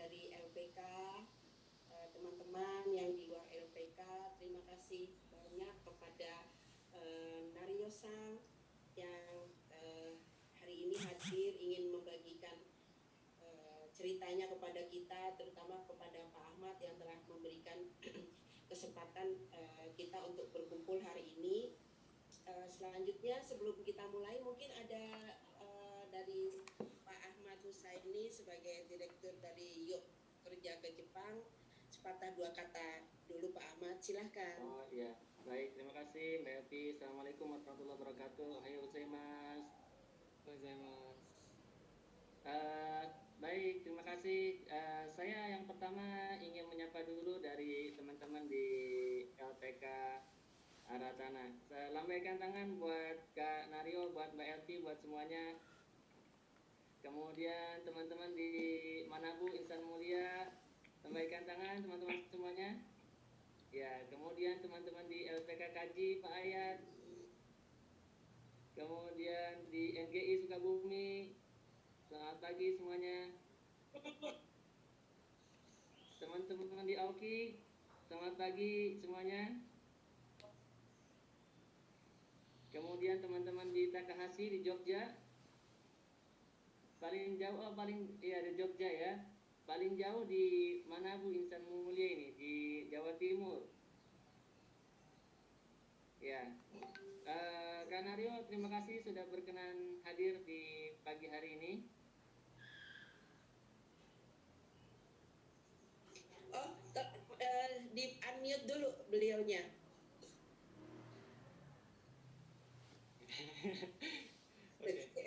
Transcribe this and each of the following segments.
dari LPK, teman-teman yang di luar LPK, terima kasih banyak kepada Naryo-san yang hari ini hadir ingin membagikan ceritanya kepada kita, terutama kepada Pak Ahmad yang telah memberikan kesempatan kita untuk berkumpul hari ini. Selanjutnya sebelum kita mulai mungkin ada dari Pak Ahmad Husaini sebagai direktur dari Yuk Kerja ke Jepang, sepatah dua kata dulu Pak Ahmad, silahkan. Oh iya, baik, terima kasih Mbak Evi. Assalamualaikum warahmatullahi wabarakatuh. Ohayou gozaimasu. Baik, terima kasih. Saya yang pertama ingin menyapa dulu dari teman-teman di LPK Aratana. Saya lambaikan tangan buat Kak Nario, buat Mbak Elvi, buat semuanya. Kemudian teman-teman di Manabu Insan Mulia, lambaikan tangan teman-teman semuanya. Ya, kemudian teman-teman di LPK Kaji Pak Ayat. Kemudian di NGI Sukabumi, selamat pagi semuanya. Teman-teman di Aoki, selamat pagi semuanya. Kemudian teman-teman di Takahashi di Jogja, paling jauh di Jogja ya. Paling jauh di Manabu Insan Mulia ini di Jawa Timur. Ya, Kak Nario, terima kasih sudah berkenan hadir di pagi hari ini. Oh, di unmute dulu beliaunya. Oke.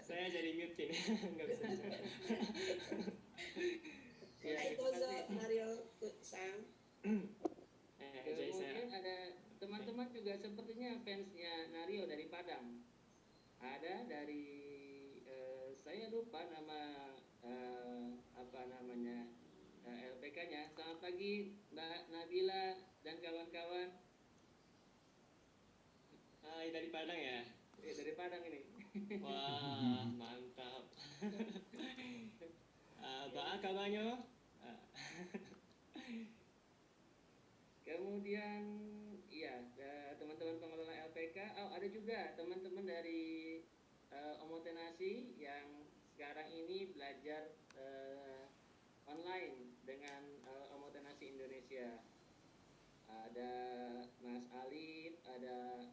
Saya jadi mute ini, nggak bisa bicara. Ya, itu Mario Sang. Kemudian ada teman-teman juga sepertinya fansnya Nario dari Padang. Ada dari saya lupa nama LPK-nya. Selamat pagi Mbak Nabila dan kawan-kawan. Dari Padang ya? Dari Padang ini. Wah, mantap. Apa kabarnya? Kemudian iya, teman-teman pengelola LPK, ada juga teman-teman dari Omotenasi yang sekarang ini belajar online dengan Omotenasi Indonesia. Ada Mas Alif, ada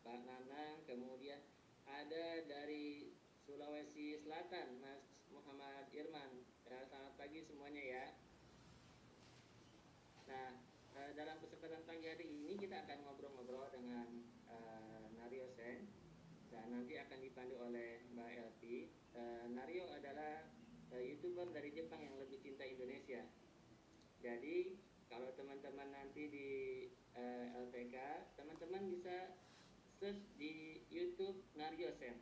Pak Nanang, kemudian ada dari Sulawesi Selatan Mas Muhammad Irman. Selamat pagi semuanya ya. Nah, dalam kesempatan pagi hari ini kita akan ngobrol-ngobrol dengan Nario Sen. Dan nanti akan dipandu oleh Mbak Elvi. Nario adalah YouTuber dari Jepang yang lebih cinta Indonesia. Jadi kalau teman-teman nanti di LPK, teman-teman bisa search di YouTube Nario Sen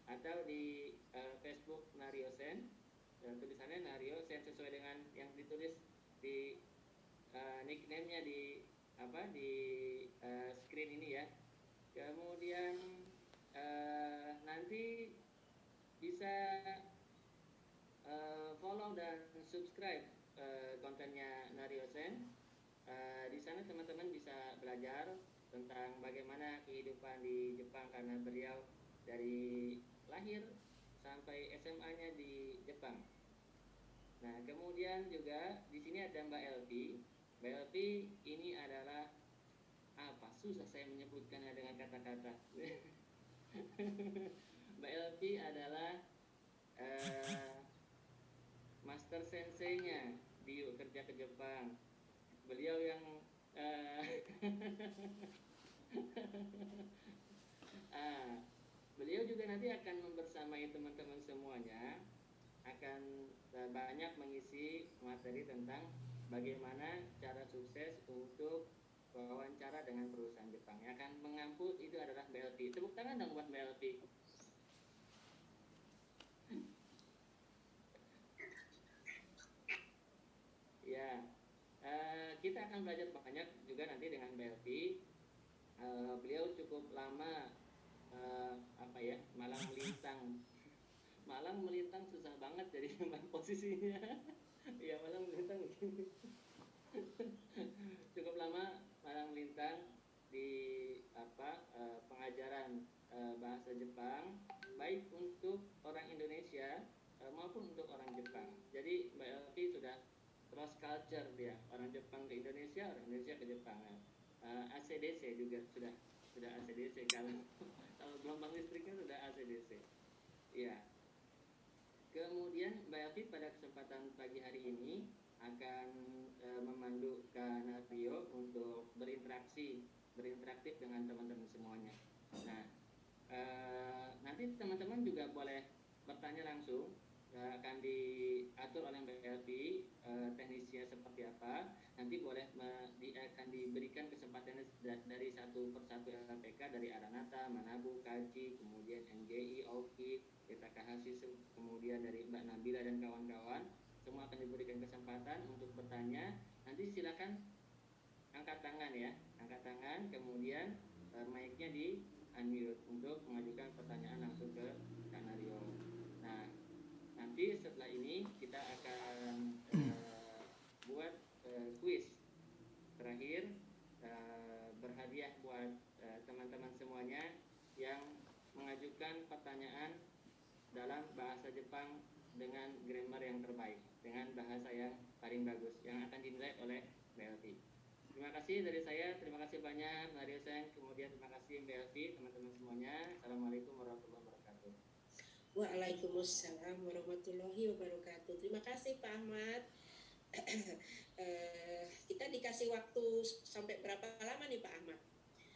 atau di Facebook Nario Sen. Dan tulisannya Nario Sen sesuai dengan yang ditulis di nickname-nya di screen ini ya. Kemudian nanti bisa follow dan subscribe kontennya Nario Sen. Di sana teman-teman bisa belajar tentang bagaimana kehidupan di Jepang karena beliau dari lahir sampai SMA-nya di Jepang. Nah, kemudian juga di sini ada Mbak Elvi. Mbak Elvi ini adalah susah saya menyebutkannya dengan kata-kata. Mbak Elvi adalah master sensei-nya di Yuk Kerja ke Jepang. Beliau yang beliau juga nanti akan membersamai teman-teman semuanya, akan banyak mengisi materi tentang bagaimana cara sukses untuk wawancara dengan perusahaan Jepang. Yang akan mengampu itu adalah Mbak Elvi. Tepuk tangan dong buat Mbak Elvi. Ya, kita akan belajar banyak juga nanti dengan Mbak Elvi. Beliau cukup lama malang Malang melintang susah banget jadi posisinya. Iya, Malang melintang begini. Cukup lama Malang melintang di pengajaran bahasa Jepang, baik untuk orang Indonesia maupun untuk orang Jepang. Jadi Mbak Elvi sudah cross culture dia, orang Jepang ke Indonesia, orang Indonesia ke Jepang. ACDC juga sudah ACDC kalau gelombang listriknya sudah ACDC. Iya. Kemudian Mbak Elvi pada kesempatan pagi hari ini akan memandu Kanario untuk berinteraktif dengan teman-teman semuanya. Nah, nanti teman-teman juga boleh bertanya langsung, akan diatur oleh Mbak Elvi teknisnya seperti apa. Nanti boleh akan diberikan kesempatan dari satu persatu LPK, dari Aranata, Manabu, Kaji, kemudian MGI, Oki, TKHC, kemudian dari Mbak Nabila dan kawan-kawan. Semua akan diberikan kesempatan untuk bertanya. Nanti silakan angkat tangan ya, angkat tangan, kemudian mic-nya di unmute untuk mengajukan pertanyaan langsung ke Kak Nario. Nah, nanti setelah ini kita akan buat kuis terakhir, berhadiah buat teman-teman semuanya yang mengajukan pertanyaan dalam bahasa Jepang dengan grammar yang terbaik, dengan bahasa yang paling bagus, yang akan dinilai oleh BLT. Terima kasih dari saya, terima kasih banyak Nario Sen, kemudian terima kasih BLT, teman-teman semuanya. Assalamualaikum warahmatullahi wabarakatuh. Waalaikumsalam warahmatullahi wabarakatuh. Terima kasih Pak Ahmad. Kita dikasih waktu sampai berapa lama nih Pak Ahmad?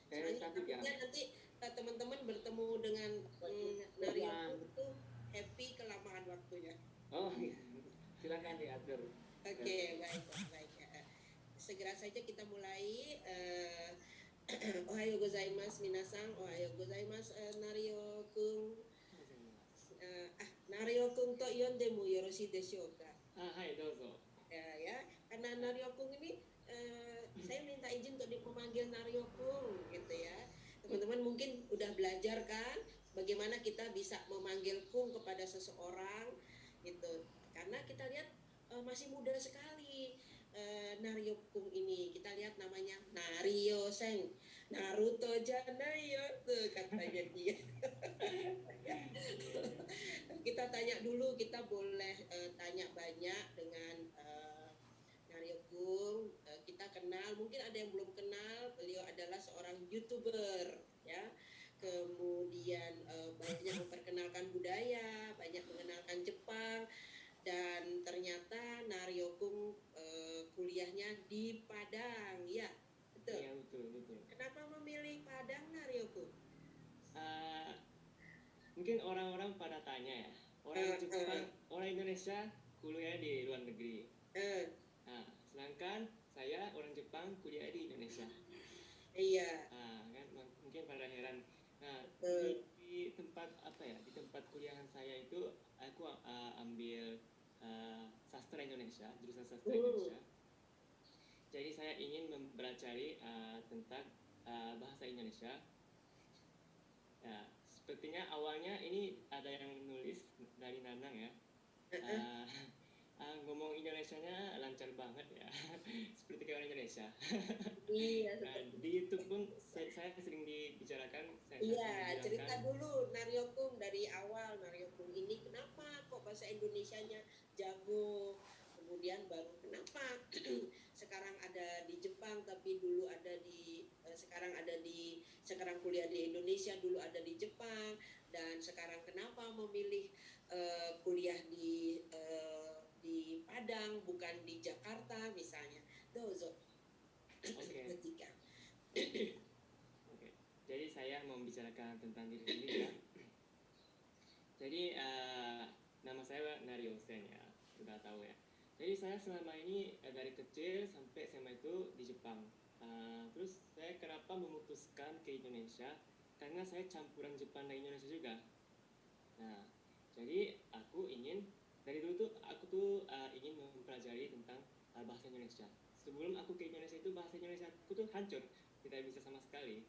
Soalnya nanti teman-teman bertemu dengan Nario itu happy kelamaan waktunya. Oh iya, silakan diatur. Oke, baik. Segera saja kita mulai. Ohayo gozaimasu minasan, ohayo gozaimasu Nario kun. Nario kun to yondemu yoroshii deshou ka? Hai, dozo. Ya, karena Nario kun ini saya minta izin untuk memanggil Nario kun gitu ya. Teman-teman mungkin udah belajar kan bagaimana kita bisa memanggil kun kepada seseorang gitu. Karena kita lihat masih muda sekali Nario kun ini. Kita lihat namanya Nario Sen, Naruto Janayo tuh katanya dia. Kita tanya dulu, kita boleh tanya banyak dengan Nario kun. Kita kenal, mungkin ada yang belum kenal, beliau adalah seorang YouTuber ya. Kemudian banyak memperkenalkan budaya, banyak mengenalkan Jepang, dan ternyata Nario kun kuliahnya di Padang, ya betul. Iya, betul. Kenapa memilih Padang, Nario kun? Mungkin orang-orang pada tanya ya, orang Jepang, orang Indonesia kuliah di luar negeri. Nah, sedangkan saya orang Jepang kuliah di Indonesia. Iya. Kan mungkin pada heran. Nah, di tempat di tempat kuliahan saya itu aku ambil sastra Indonesia, jurusan sastra Indonesia. Jadi saya ingin mempelajari tentang bahasa Indonesia. Ya, sepertinya awalnya ini ada yang nulis dari Nanang ya. Ngomong Indonesianya lancar banget ya, seperti kayak orang Indonesia. Iya. Dan di YouTube pun saya sering dibicarakan. Iya, cerita dulu Nario kun dari awal. Nario kun ini kenapa kok bahasa Indonesianya jago? Kemudian baru kenapa sekarang ada di Jepang tapi dulu ada di sekarang kuliah di Indonesia, dulu ada di Jepang, dan sekarang kenapa memilih kuliah di Padang bukan di Jakarta misalnya. Dozo. Oke. Jadi saya mau membicarakan tentang diri sendiri ya. Jadi nama saya Nario Sen ya, sudah tahu ya. Jadi saya selama ini dari kecil sampai SMA itu di Jepang. Terus saya kenapa memutuskan ke Indonesia? Karena saya campuran Jepang dan Indonesia juga. Nah, jadi aku ingin dari dulu tuh aku ingin mempelajari tentang bahasa Indonesia. Sebelum aku ke Indonesia itu bahasa Indonesia aku tuh hancur, tidak bisa sama sekali.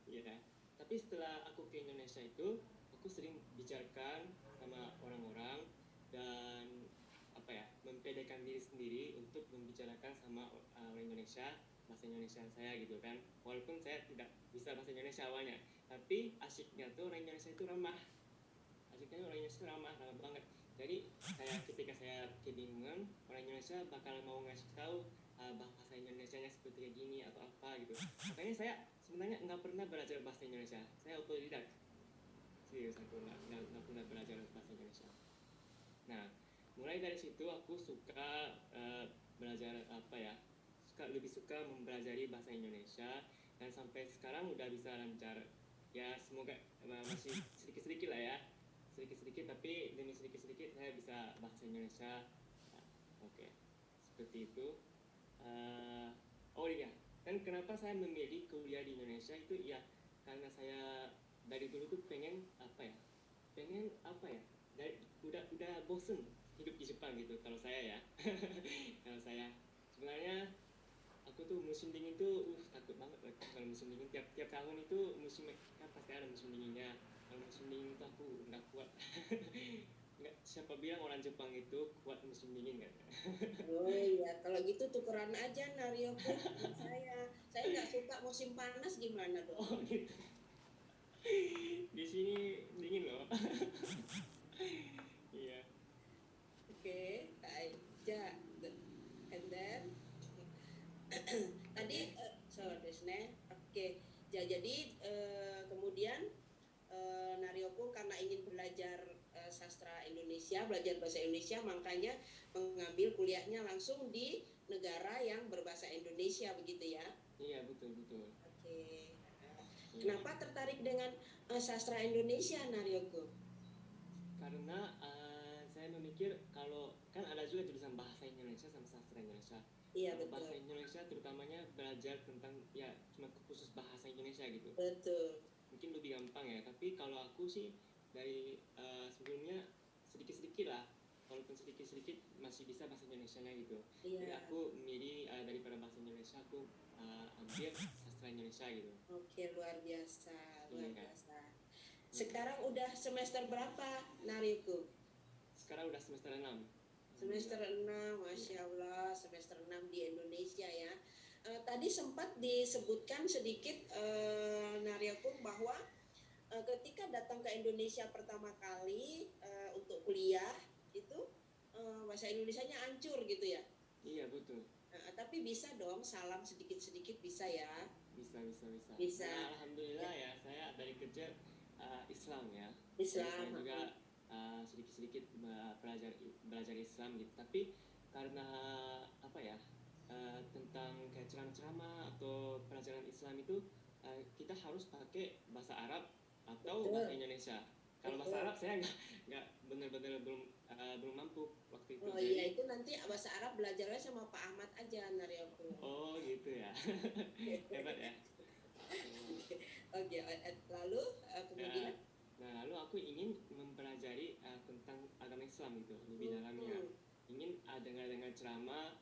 Ya. Tapi setelah aku ke Indonesia itu, aku sering bicarakan sama orang-orang dan apa ya, mempedekan diri sendiri untuk membicarakan sama orang Indonesia bahasa Indonesia saya gitu kan. Walaupun saya tidak bisa bahasa Indonesia awalnya, tapi asyiknya tuh orang Indonesia itu ramah. Asyiknya orang Indonesia itu ramah banget. Jadi ketika saya kebingungan, orang Indonesia bakal mau ngasih tahu bahasa Indonesianya seperti kayak gini atau apa gitu. Makanya saya sebenarnya nggak pernah belajar bahasa Indonesia. Saya autodidak. Serius, aku nggak pernah belajar bahasa Indonesia. Nah, mulai dari situ aku suka belajar apa ya, lebih suka mempelajari bahasa Indonesia, dan sampai sekarang udah bisa lancar. Ya semoga masih sedikit-sedikit lah ya, sedikit-sedikit, tapi demi sedikit-sedikit saya bisa bahasa Indonesia. Nah, oke. Seperti itu. Oh iya, dan kenapa saya memilih kuliah di Indonesia itu ya karena saya dari dulu tuh pengen apa ya, udah bosen hidup di Jepang gitu kalau saya ya. Kalau saya sebenarnya aku tuh musim dingin tuh takut banget kalau musim dingin. Tiap tahun itu musim kan pasti ada musim dinginnya. Kalau musim dingin itu aku nggak kuat. Nggak, siapa bilang orang Jepang itu kuat musim dingin kan? Oh iya, kalau gitu tukeran aja Narioku sama saya nggak suka musim panas, gimana dong? Oh gitu. Di sini dingin loh. Iya. Oke, aja. And then tadi so desu ne. Oke. Jadi kemudian Narioku karena ingin belajar sastra Indonesia, belajar bahasa Indonesia, makanya mengambil kuliahnya langsung di negara yang berbahasa Indonesia, begitu ya? Iya, betul. Oke. Iya. Kenapa tertarik dengan sastra Indonesia, Narioku? Karena saya memikir kalau kan ada juga jurusan bahasa Indonesia sama sastra Indonesia. Iya, Kalau betul. bahasa Indonesia terutamanya belajar tentang ya cuma khusus bahasa Indonesia gitu. Betul. Mungkin lebih gampang ya, tapi kalau aku sih dari sebelumnya sedikit-sedikit lah, walaupun sedikit-sedikit masih bisa bahasa Indonesianya gitu. Iya. Jadi aku milih daripada bahasa Indonesia aku ambil sastra Indonesia gitu. Oke, luar biasa. Iya. Sekarang udah semester berapa, Narioku? Sekarang udah semester 6. Semester 6, Masya Allah, semester 6 di Indonesia ya. Tadi sempat disebutkan sedikit Narioku bahwa ketika datang ke Indonesia pertama kali untuk kuliah itu bahasa Indonesianya hancur gitu ya? Iya, betul. Tapi bisa dong, salam sedikit-sedikit bisa ya? Bisa. Nah, alhamdulillah ya, saya dari kerja Islam ya. Islam. Saya juga sedikit-sedikit belajar Islam gitu. Tapi karena apa ya, tentang kayak ceramah-ceramah atau pelajaran Islam itu kita harus pakai bahasa Arab atau Betul. bahasa Indonesia. Kalau bahasa Arab saya nggak benar-benar belum mampu waktu itu. Oh iya, itu nanti bahasa Arab belajarnya sama Pak Ahmad aja, Narioku. Oh gitu ya. Hebat ya. Oke, lalu kemudian? Nah, lalu aku ingin mempelajari tentang agama Islam gitu lebih dalamnya. Ingin dengar ceramah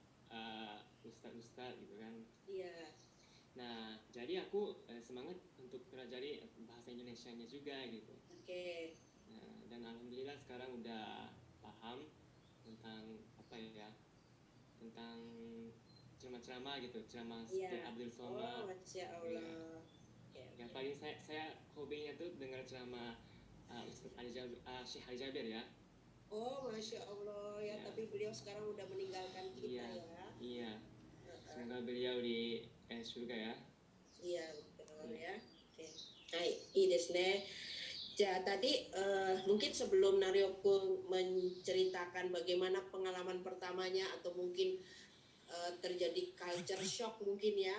ustadz gitu kan. Iya. Nah, jadi aku semangat untuk pelajari bahasa Indonesianya juga gitu. Oke. Nah, dan alhamdulillah sekarang udah paham tentang apa ya, tentang ceramah gitu, ceramah seperti Abdul Somad. Oh, Masya Allah. Yang paling saya hobinya tuh dengar ceramah Ustaz Syekh Ali Jabir ya. Oh, Masya Allah ya. Tapi beliau sekarang udah meninggalkan kita ya. Iya. Semoga beliau di surga ya. Iya, betul ya. Oke. Hai, desu ne. Ya, tadi mungkin sebelum Narioku menceritakan bagaimana pengalaman pertamanya atau mungkin terjadi culture shock mungkin ya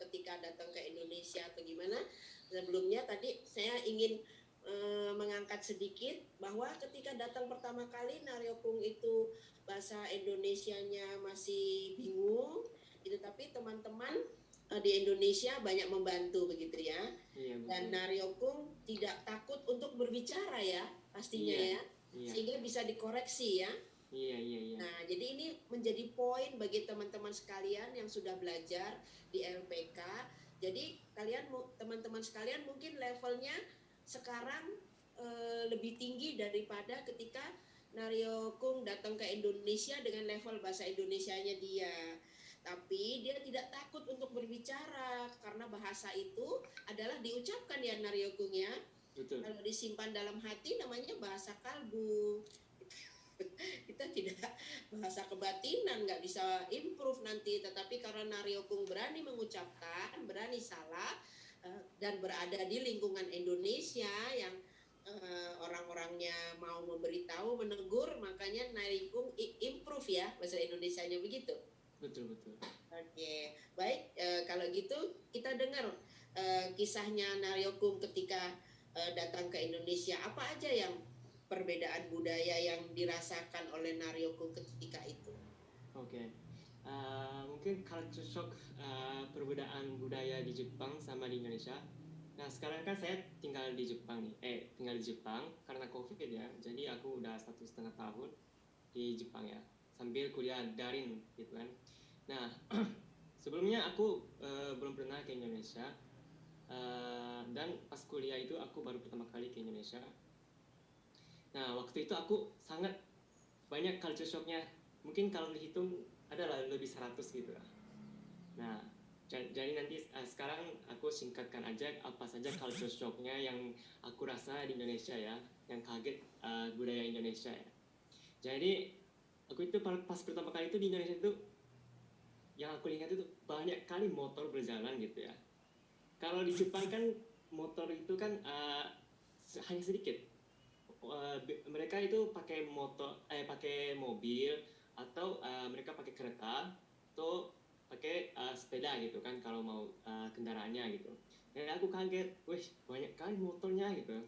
ketika datang ke Indonesia atau gimana. Sebelumnya tadi saya ingin mengangkat sedikit bahwa ketika datang pertama kali Narioku itu bahasa Indonesianya masih bingung gitu, tapi teman-teman di Indonesia banyak membantu begitu ya. Iya, dan Narioku tidak takut untuk berbicara ya pastinya ya. Sehingga bisa dikoreksi ya. Iya. Nah, jadi ini menjadi poin bagi teman-teman sekalian yang sudah belajar di LPK. Jadi kalian teman-teman sekalian mungkin levelnya sekarang lebih tinggi daripada ketika Naryo Kung datang ke Indonesia dengan level bahasa Indonesianya dia. Tapi dia tidak takut untuk berbicara karena bahasa itu adalah diucapkan ya Naryo Kung ya. Betul. Kalau disimpan dalam hati namanya bahasa kalbu. Kita tidak bahasa kebatinan, nggak bisa improve nanti. Tetapi karena Naryo Kung berani mengucapkan, berani salah, dan berada di lingkungan Indonesia yang orang-orangnya mau memberitahu, menegur, makanya Naryo Kung improve ya bahasa Indonesianya begitu. Betul. Oke, baik. Kalau gitu kita dengar kisahnya Naryo Kung ketika datang ke Indonesia. Apa aja yang perbedaan budaya yang dirasakan oleh Naryo Kung ketika itu? Oke. Mungkin culture shock perbedaan budaya di Jepang sama di Indonesia. Nah sekarang kan saya tinggal di Jepang nih. Tinggal di Jepang karena COVID ya. Jadi aku udah 1,5 tahun di Jepang ya. Sambil kuliah daring gitu kan. Nah sebelumnya aku belum pernah ke Indonesia. Dan pas kuliah itu aku baru pertama kali ke Indonesia. Nah waktu itu aku sangat banyak culture shocknya. Mungkin kalau dihitung adalah lebih 100 gitu lah. Nah jadi nanti sekarang aku singkatkan aja apa saja culture shocknya yang aku rasa di Indonesia ya, yang kaget budaya Indonesia ya. Jadi aku itu pas pertama kali itu di Indonesia itu yang aku lihat itu banyak kali motor berjalan gitu ya. Kalau di Jepang kan motor itu kan hanya sedikit. Mereka itu pakai pakai mobil atau mereka pakai kereta atau pakai sepeda gitu kan kalau mau kendaraannya gitu. Dan aku kaget, wih banyak kali motornya gitu.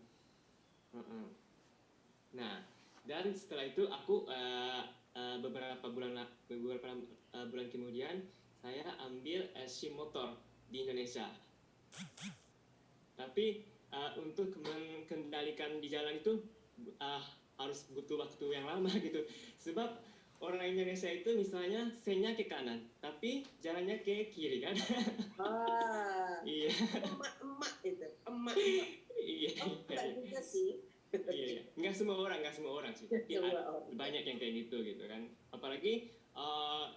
Nah dan setelah itu aku beberapa bulan kemudian saya ambil SIM motor di Indonesia. Tapi untuk mengendalikan di jalan itu harus butuh waktu yang lama gitu. Sebab orang Indonesia itu misalnya sennya ke kanan, tapi jalannya ke kiri kan. Iya. Emak itu, emak. Iya. Enggak juga sih. Iya. Nggak semua orang sih. Tapi banyak yang kayak gitu kan. Apalagi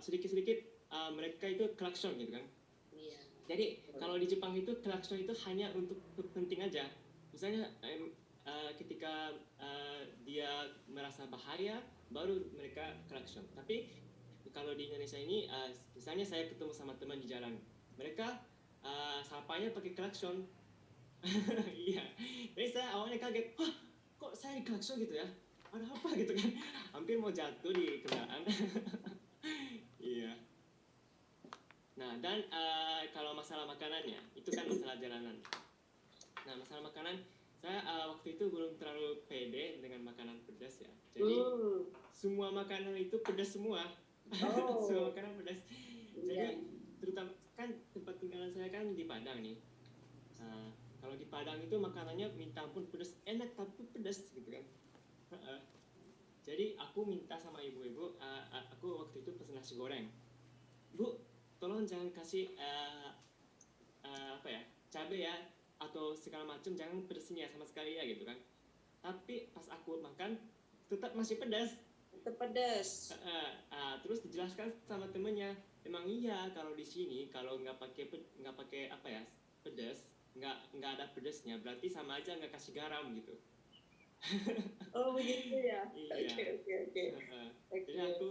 sedikit-sedikit mereka itu klakson gitu kan. Iya. Jadi kalau di Jepang itu klakson itu hanya untuk penting aja. Misalnya ketika dia merasa bahaya baru mereka klakson. Tapi kalau di Indonesia ini misalnya saya ketemu sama teman di jalan, mereka sapanya pakai klakson. Iya. Jadi saya awalnya kaget, wah kok saya di klakson gitu ya? Ada apa gitu kan? Hampir mau jatuh di kendaraan. Iya. Nah, dan kalau masalah makanannya, itu kan masalah jalanan. Nah, masalah makanan, saya waktu itu belum terlalu pede dengan makanan pedas ya. Jadi, semua makanan itu pedas semua. Semua makanan pedas. Jadi, terutama kan tempat tinggalan saya kan di Padang nih. Kalau di Padang itu makanannya minta ampun pedas, enak tapi pedas gitu kan. Jadi, aku minta sama ibu-ibu, aku waktu itu pesan nasi goreng. Bu, tolong jangan kasih cabai ya atau segala macam, jangan pedesin ya sama sekali ya gitu kan. Tapi pas aku makan tetap masih pedas. Tetap pedas. Terus dijelaskan sama temennya, emang iya kalau di sini kalau nggak pakai pedas, nggak ada pedasnya, berarti sama aja nggak kasih garam gitu. Oh begitu ya. Iya. Oke. Jadi aku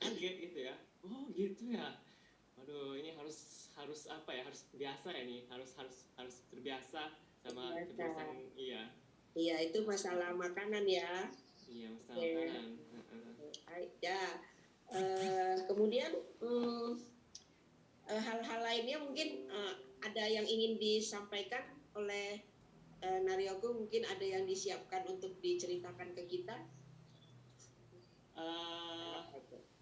kaget gitu ya. Oh gitu ya. Aduh, ini harus harus biasa ya nih, harus terbiasa sama kebiasaan. Iya, itu masalah makanan ya. Iya, masalah makanan. Ya, kemudian hal-hal lainnya mungkin ada yang ingin disampaikan oleh Naryo Kung, mungkin ada yang disiapkan untuk diceritakan ke kita.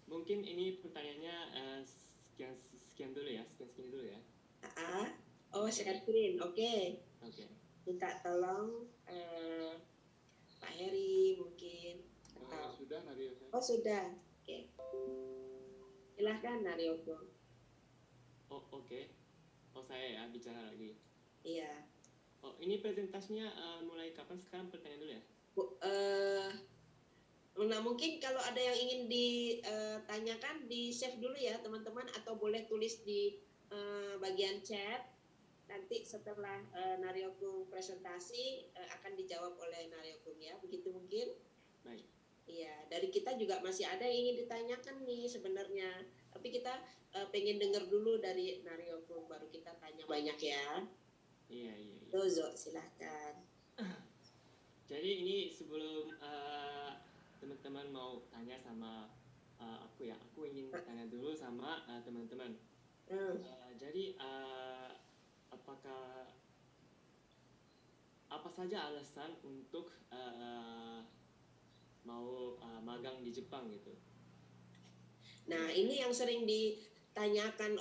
Mungkin ini pertanyaannya sekian dulu ya. Share screen, oke. Minta tolong Pak Heri mungkin. Sudah Naryo. Sudah, oke. Silahkan Naryo. Oke. Saya ya bicara lagi. Iya. Ini presentasinya mulai kapan? Sekarang pertanyaan dulu ya. Nah, mungkin kalau ada yang ingin ditanyakan, di-save dulu ya teman-teman, atau boleh tulis di bagian chat. Nanti setelah Naryokung presentasi akan dijawab oleh Naryokung ya, begitu mungkin? Baik. Iya, dari kita juga masih ada yang ingin ditanyakan nih sebenarnya. Tapi kita pengen dengar dulu dari Naryokung, baru kita tanya banyak ya. Iya. Dozo, silahkan. Jadi ini sebelum teman-teman mau tanya sama aku ya, aku ingin tanya dulu sama teman-teman. Jadi apakah apa saja alasan untuk mau magang di Jepang gitu? Nah, ini yang sering ditanyakan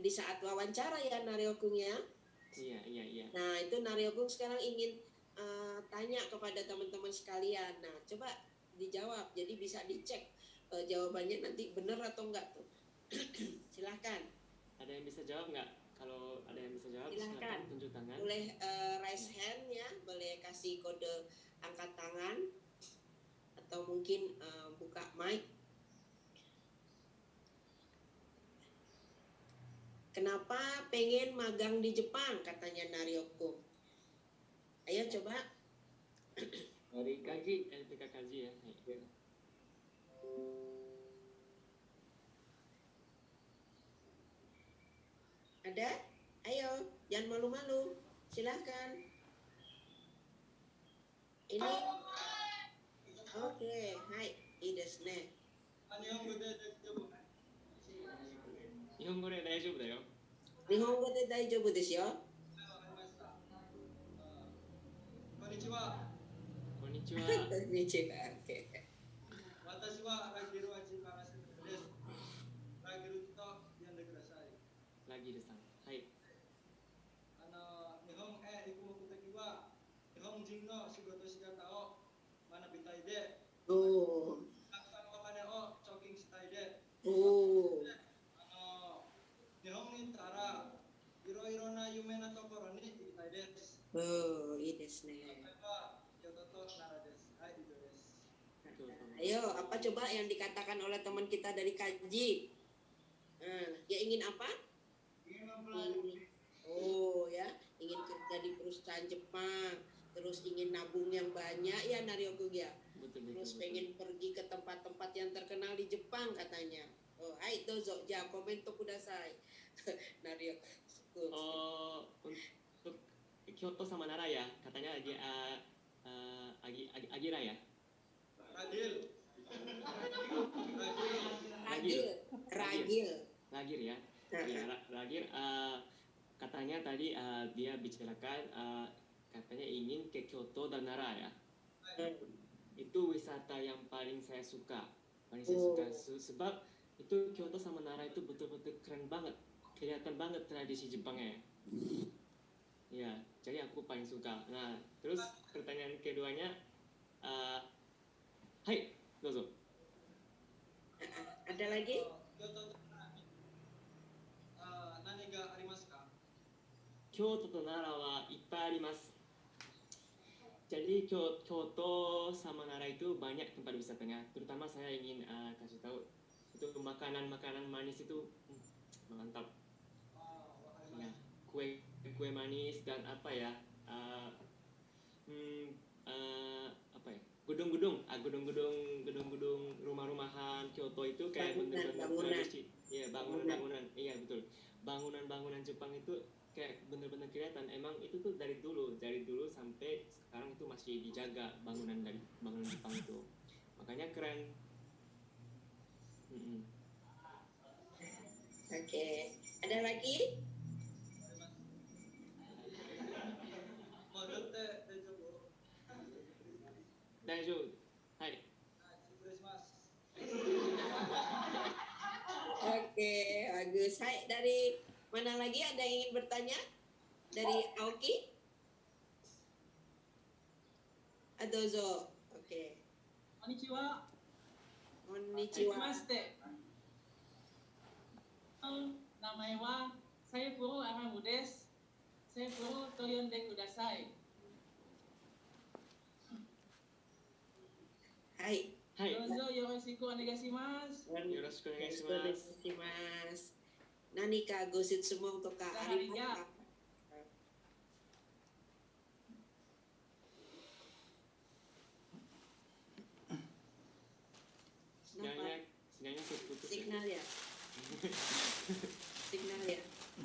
di saat wawancara ya Naryokung ya. Iya. Nah, itu Naryokung sekarang ingin tanya kepada teman-teman sekalian. Nah, coba dijawab. Jadi bisa dicek jawabannya nanti benar atau enggak tuh. Silahkan. Ada yang bisa jawab nggak? Kalau ada yang bisa jawab, silahkan tunjuk tangan. Boleh raise hand ya, boleh kasih kode angkat tangan, atau mungkin buka mic. Kenapa pengen magang di Jepang, katanya Naryokung? Ayo coba. Dari Kaji. LPK Kaji ya. Ada? Ayo, jangan malu-malu. Silahkan. Ini. Oke, hai. I desu ne. 日本語で大丈夫だよ。日本語で大丈夫ですよ。こんにちは。こんにちは。こんにちは。Oke. 私はラギルアチからセブです。ラギルと呼んでください。ラギルさん。はい。日本へ行く目的は日本人の仕事し方を学びたいで、おたくさんお金を貯金したいで、お。日本に行ったらいろいろな有名なところに行きたいです。Oh,いいですね。例えば京都と奈良です。はい、以上です。 Ayo, apa coba yang dikatakan oleh teman kita dari Kaji? Dia ingin apa? Ingin mempelajari. Oh ya, ingin kerja di perusahaan Jepang, terus ingin nabung yang banyak ya Naryokung ya. Terus pengen pergi ke tempat-tempat yang terkenal di Jepang katanya. Oh, hai dozo, ja komento kudasai. Naryokung. Oh, untuk Kyoto sama Nara ya, katanya dia Agira ya. Ragil ya. Ragil katanya tadi dia bicarakan katanya ingin ke Kyoto dan Nara ya. Itu wisata yang paling saya suka. Sebab itu Kyoto sama Nara itu betul-betul keren banget. Kelihatan banget tradisi Jepangnya. Ya, jadi aku paling suka. Nah, terus pertanyaan keduanya, hai, dozo. Ada lagi? Kyoto to Nara wa ippai arimasu. Jadi Kyoto sama Nara itu banyak tempat wisatanya. Terutama saya ingin kasih tahu itu makanan manis itu mantap. Ya, kue manis dan apa ya? Apa ya? Gedung-gedung rumah-rumahan Kyoto itu kayak bener-bener tradisi. Iya, bangunan. Iya, betul. Bangunan Jepang itu kayak bener-bener kelihatan. Emang itu tuh dari dulu sampai sekarang itu masih dijaga bangunan Jepang itu. Makanya keren. Oke. Ada lagi? Daijoubu. Hai. Oke, bagus. Hai, dari mana lagi ada yang ingin bertanya? Dari Aoki? Dozo. Oke. Konnichiwa. Konnichiwa. Namae wa Saifuru Aramu desu. Saifuru to yonde kudasai. Hai. はい。 Dozo yoroshiku onegaishimasu. Yoroshiku onegaishimasu. Mas. Nani ka gositsumo to ka Sahariga. arimata. Sinyalnya putus ya. Signal ya. Signal ya.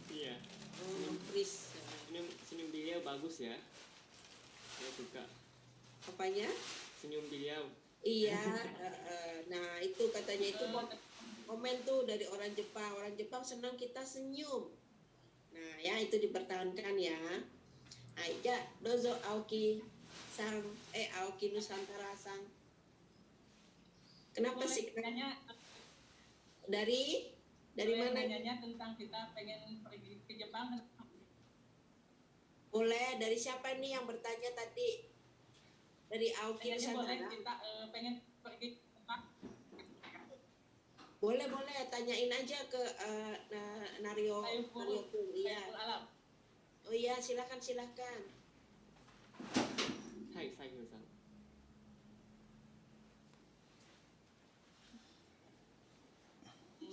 Iya. Oh, Chris. Senyum beliau bagus ya. Saya suka Apanya? senyum beliau. Iya. Nah itu katanya itu komen tuh dari orang Jepang. Orang Jepang senang kita senyum. Nah ya itu dipertahankan ya. Aja dozo Aoki sang Aoki Nusantara sang. Kenapa sih? Nanya Dari mana? Nanya tentang kita pengen pergi ke Jepang. Boleh, dari siapa nih yang bertanya tadi? Dari Aoki Kayaknya boleh Nusantara. kita pengen pergi ke Jepang. Boleh, tanyain aja ke Nario. Saiful Iya. Alam. Oh iya, silakan. Hai, Saiful-san.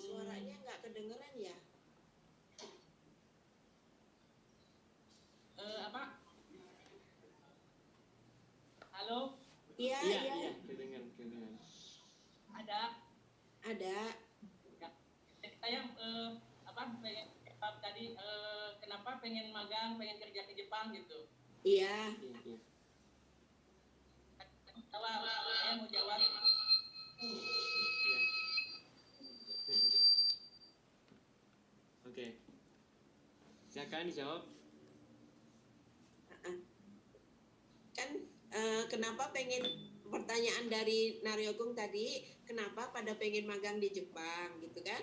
Suaranya nggak kedengeran ya? Apa? Halo? Iya. Kedengeran. Ada. Saya pengen tadi kenapa pengen magang, pengen kerja ke Jepang gitu. Iya. Saya mau jawab. Oke. Silakan dijawab. Kan kenapa pengen pertanyaan dari Naryogung tadi, kenapa pada pengen magang di Jepang gitu kan?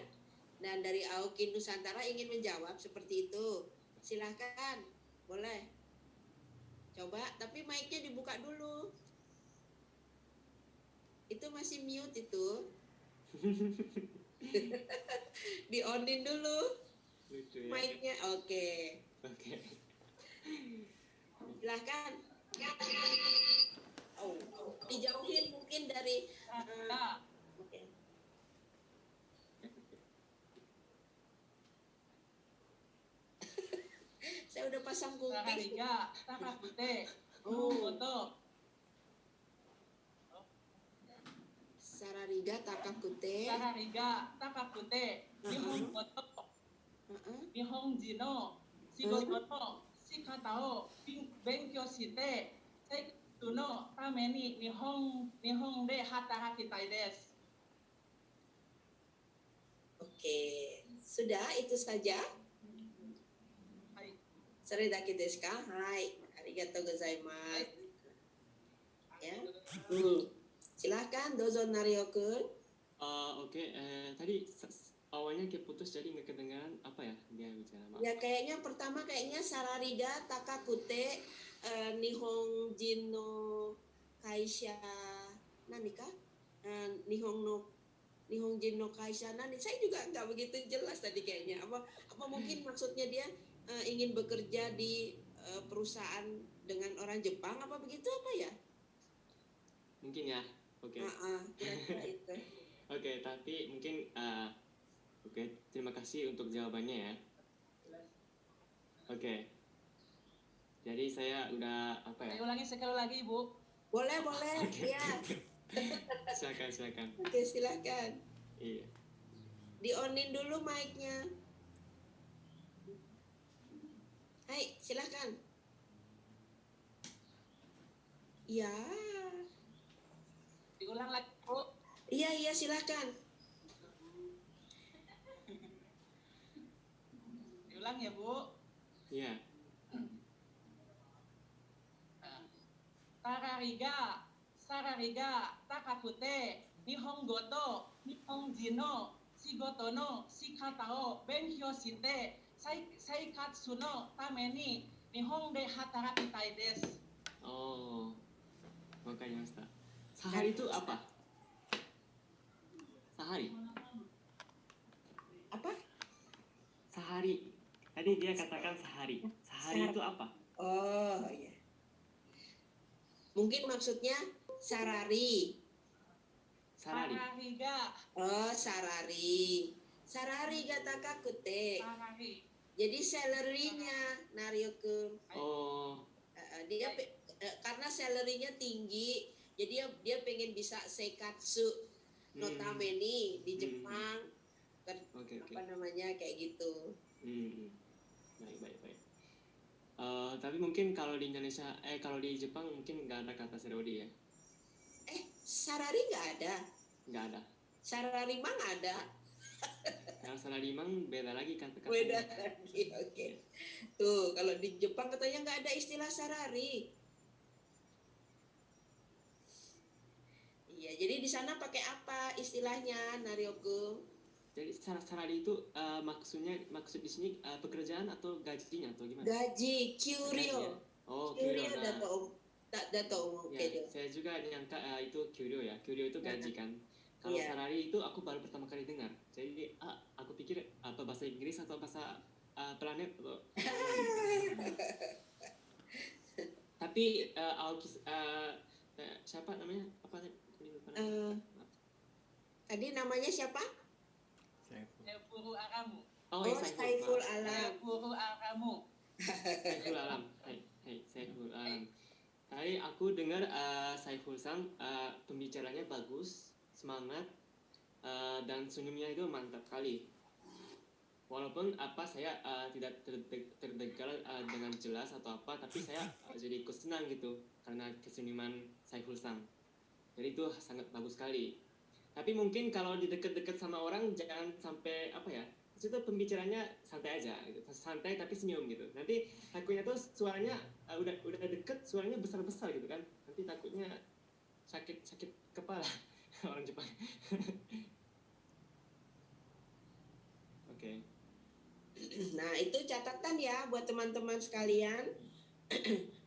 Dan dari Aoki Nusantara ingin menjawab seperti itu. Silahkan, boleh. Coba, tapi mic-nya dibuka dulu. Itu masih mute itu. Di-onin dulu Lucu ya. mic-nya. Oke. Silahkan. Oh, dijauhin mungkin dari oke. Saya udah pasang kuping. Sahariga, Takakute, Oh. Foto. Sarariga Takakute. Sahariga, Takakute, Nihon Foto, Nihon Jino, Shigoto no Shikata o Benkyou shite, Seikyū no tame ni Nihon de hatarakitai desu. Oke, sudah itu saja. Hai. Saridaki desu ka? Hai, arigatou gozaimasu. Ya. Silahkan, dozo Nario-kun. Oke. Tadi awalnya kayak putus jadi nggak kedengaran apa ya dia bicara. Ya kayaknya pertama Sarariga Takakute Nihonjin no Kaisha nani ka? Nihonjin no Kaisha nani? Saya juga nggak begitu jelas tadi kayaknya. Apa mungkin maksudnya dia ingin bekerja di perusahaan dengan orang Jepang apa begitu apa ya? Mungkin ya. Oke. Kira-kira itu. Oke, tapi mungkin oke, terima kasih untuk jawabannya ya. Oke. Jadi saya udah apa ya? Saya ulangi sekali lagi, Ibu. Boleh, ya. Silakan. Oke, silakan. Iya. Di-onin dulu mic-nya. Hai, silakan. Ya. Diulang lagi, Bu. Iya, silakan. Diulang ya, Bu. Iya. Sarariga, Takakute, Nihongo to Nihonjin no Shigoto no Shikata o Benkyou shite, Seikatsu no tame ni Nihon de hatarakitai desu. Oh. Wakarimashita. Sahari itu apa? Sahari. Apa? Sahari. Tadi dia katakan sahari. Sahari itu apa? Oh, iya. Mungkin maksudnya sarari. sarari. Sarari ga. Oh, sarari. Sarari ga takakute. Sarari. Jadi salary-nya Naryo-kun. Oh, Dia karena salary-nya tinggi, jadi dia pengen bisa seikatsu no tameni di Jepang. oke. Apa namanya kayak gitu. Baik. Tapi mungkin kalau di Indonesia, kalau di Jepang mungkin nggak ada kata serodi ya? Sarari nggak ada. Nggak ada. Sarari mang ada. Yang salarimang beda lagi kata-katanya. Beda lagi, oke. Tuh, kalau di Jepang katanya nggak ada istilah sarari. Iya, jadi di sana pakai apa istilahnya, Naryo-kun? Jadi sarari itu maksud di sini pekerjaan atau gajinya atau gimana? Gaji, Gaji ya? kyuryo. Oh, Kyuryo kyuryo. dato umum Ya, kedo. saya juga nyangka itu kyuryo ya. Kyuryo itu gaji kan. Kalau Iya. salary itu aku baru pertama kali dengar. Jadi aku pikir apa bahasa Inggris atau bahasa planet atau tapi siapa namanya? Apa nih? Tadi namanya siapa? Saiful Aramu. Oh, Oh, Saiful Alam. Saiful Aramu. Saiful Alam. Hai, Saiful Alam. Tadi aku dengar Saiful Sang pembicaranya bagus, semangat, dan senyumnya itu mantap kali. Walaupun saya tidak terdengar dengan jelas atau apa, tapi saya jadi ikut senang gitu karena kesenyuman Saiful Sang. Jadi itu sangat bagus sekali. Tapi mungkin kalau di dekat-dekat sama orang jangan sampai apa ya, itu pembicaranya santai aja gitu. Santai tapi senyum gitu. Nanti takutnya tuh suaranya udah deket suaranya besar-besar gitu kan. Nanti takutnya sakit kepala orang Jepang. Oke. Nah, itu catatan ya buat teman-teman sekalian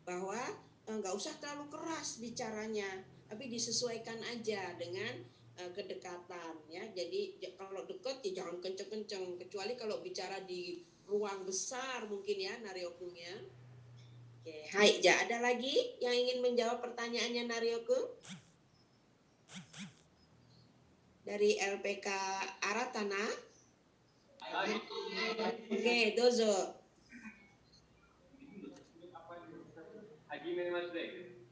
bahwa nggak usah terlalu keras bicaranya, tapi disesuaikan aja dengan kedekatan ya. Jadi kalau dekat ya jangan kenceng-kenceng, kecuali kalau bicara di ruang besar mungkin ya, Naryo-kun ya. Oke, hai, ada lagi yang ingin menjawab pertanyaannya Naryo-kun? Dari LPK Aratana? Oke, dozo. Hajime masu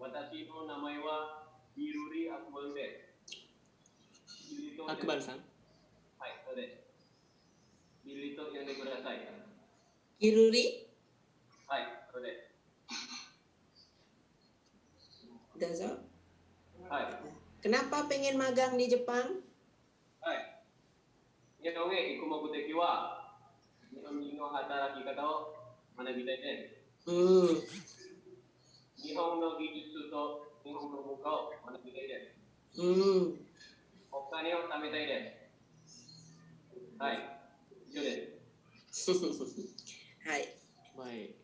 watashi no namae wa Hiruri Akbar desu. Akbar-san. Hai, sore. Hiruri to yonde kudasai. Hiruri? Hai, sore. Dozo. Hai. Kenapa pengen magang di Jepang? Hai. Nihon e iku mokuteki wa Nihon no hatarakikata o manabitai desu. Nihon no gijutsu to Nihon no muka o manabitai desu. Okane o tametai desu. Hai. Ijo desu. Hai. Baik.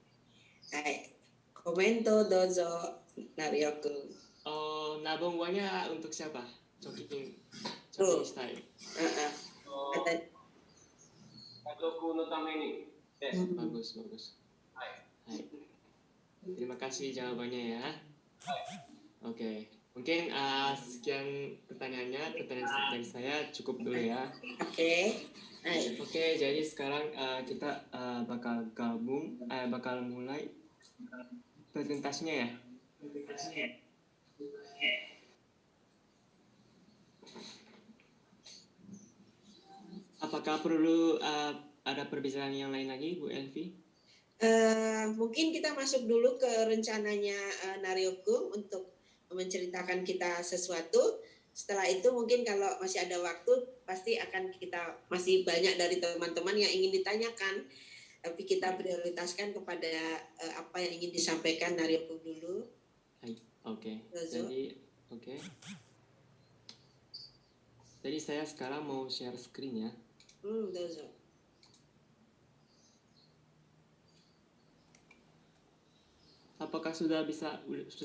Hai. Komento dozo, Naryo-kun. Oh, nabung uangnya untuk siapa? Chokin style. Kazoku no tameni desu. Bagus. Hai. Terima kasih jawabannya ya. Oke. Mungkin sekian pertanyaannya dari saya cukup dulu ya. Oke. Hai. Oke, jadi sekarang kita bakal mulai presentasinya ya. Apakah perlu ada perbincangan yang lain lagi, Bu Elvi? Mungkin kita masuk dulu ke rencananya Naryo-kun untuk menceritakan kita sesuatu. Setelah itu mungkin kalau masih ada waktu, pasti akan kita masih banyak dari teman-teman yang ingin ditanyakan. Tapi kita prioritaskan kepada apa yang ingin disampaikan Naryo-kun dulu. Oke. Jadi saya sekarang mau share screen ya. Dozo. Apakah sudah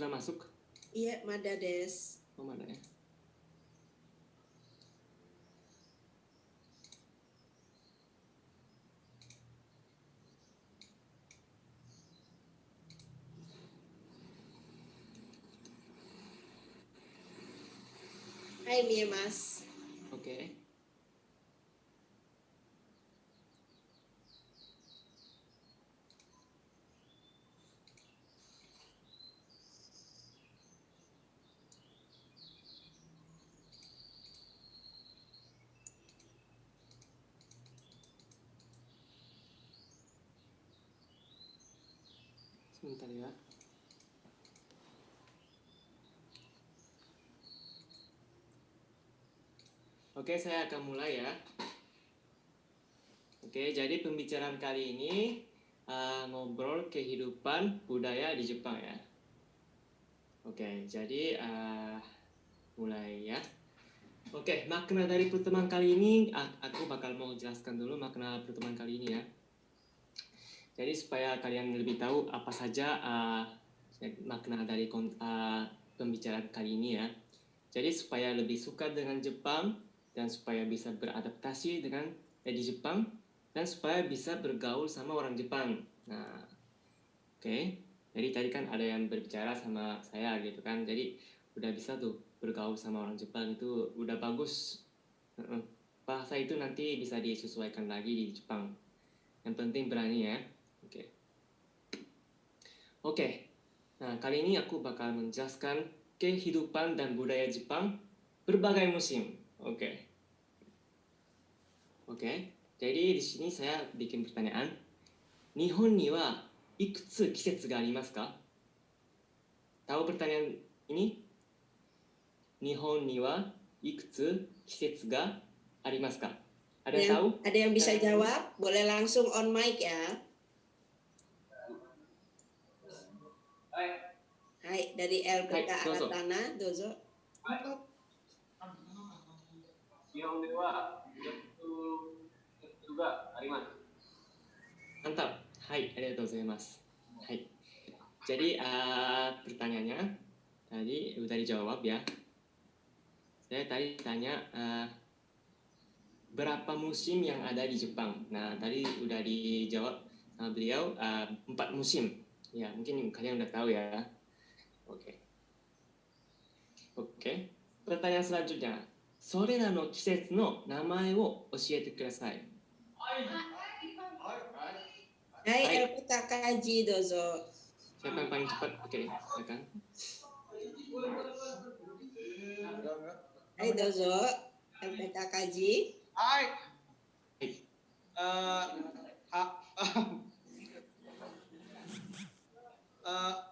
masuk? Iya, Mada des. Oh, mana ya? Hai Miemas. Oke. Sebentar ya. Oke, saya akan mulai ya. Oke, jadi pembicaraan kali ini ngobrol kehidupan budaya di Jepang ya. Oke, jadi mulai ya. Oke, makna dari pertemuan kali ini aku bakal mau jelaskan dulu makna pertemuan kali ini ya. Jadi supaya kalian lebih tahu apa saja makna dari pembicaraan kali ini ya. Jadi supaya lebih suka dengan Jepang dan supaya bisa beradaptasi dengan di Jepang dan supaya bisa bergaul sama orang Jepang. Nah, oke. Jadi tadi kan ada yang berbicara sama saya gitu kan. Jadi udah bisa tuh bergaul sama orang Jepang itu udah bagus. Bahasa itu nanti bisa disesuaikan lagi di Jepang. Yang penting berani ya. Oke. Nah, kali ini aku bakal menjelaskan kehidupan dan budaya Jepang berbagai musim. Oke. Jadi di sini saya bikin pertanyaan. Nihon ni wa ikutsu kisetsu ga arimasu ka? Tahu pertanyaan ini? Nihon ni wa ikutsu kisetsu ga arimasu ka? Ada yang tahu? Ada yang bisa jawab? Boleh langsung on mic ya. Hai, dari LPK Aratana, dozo. 日本では4つがあります。 Mantap. Hai, arigatou gozaimasu. Hai. Jadi pertanyaannya tadi udah dijawab ya. Saya tadi tanya berapa musim yang ada di Jepang. Nah, tadi udah dijawab sama beliau 4 musim. Ya, mungkin kalian udah tahu ya. Oke. Pertanyaan selanjutnya. それらの季節の名前を教えてください。 Hai, LPK Kaji, dozo. Siapa yang paling cepat? Oke, silakan. Hai, dozo. LPK Kaji. Hai.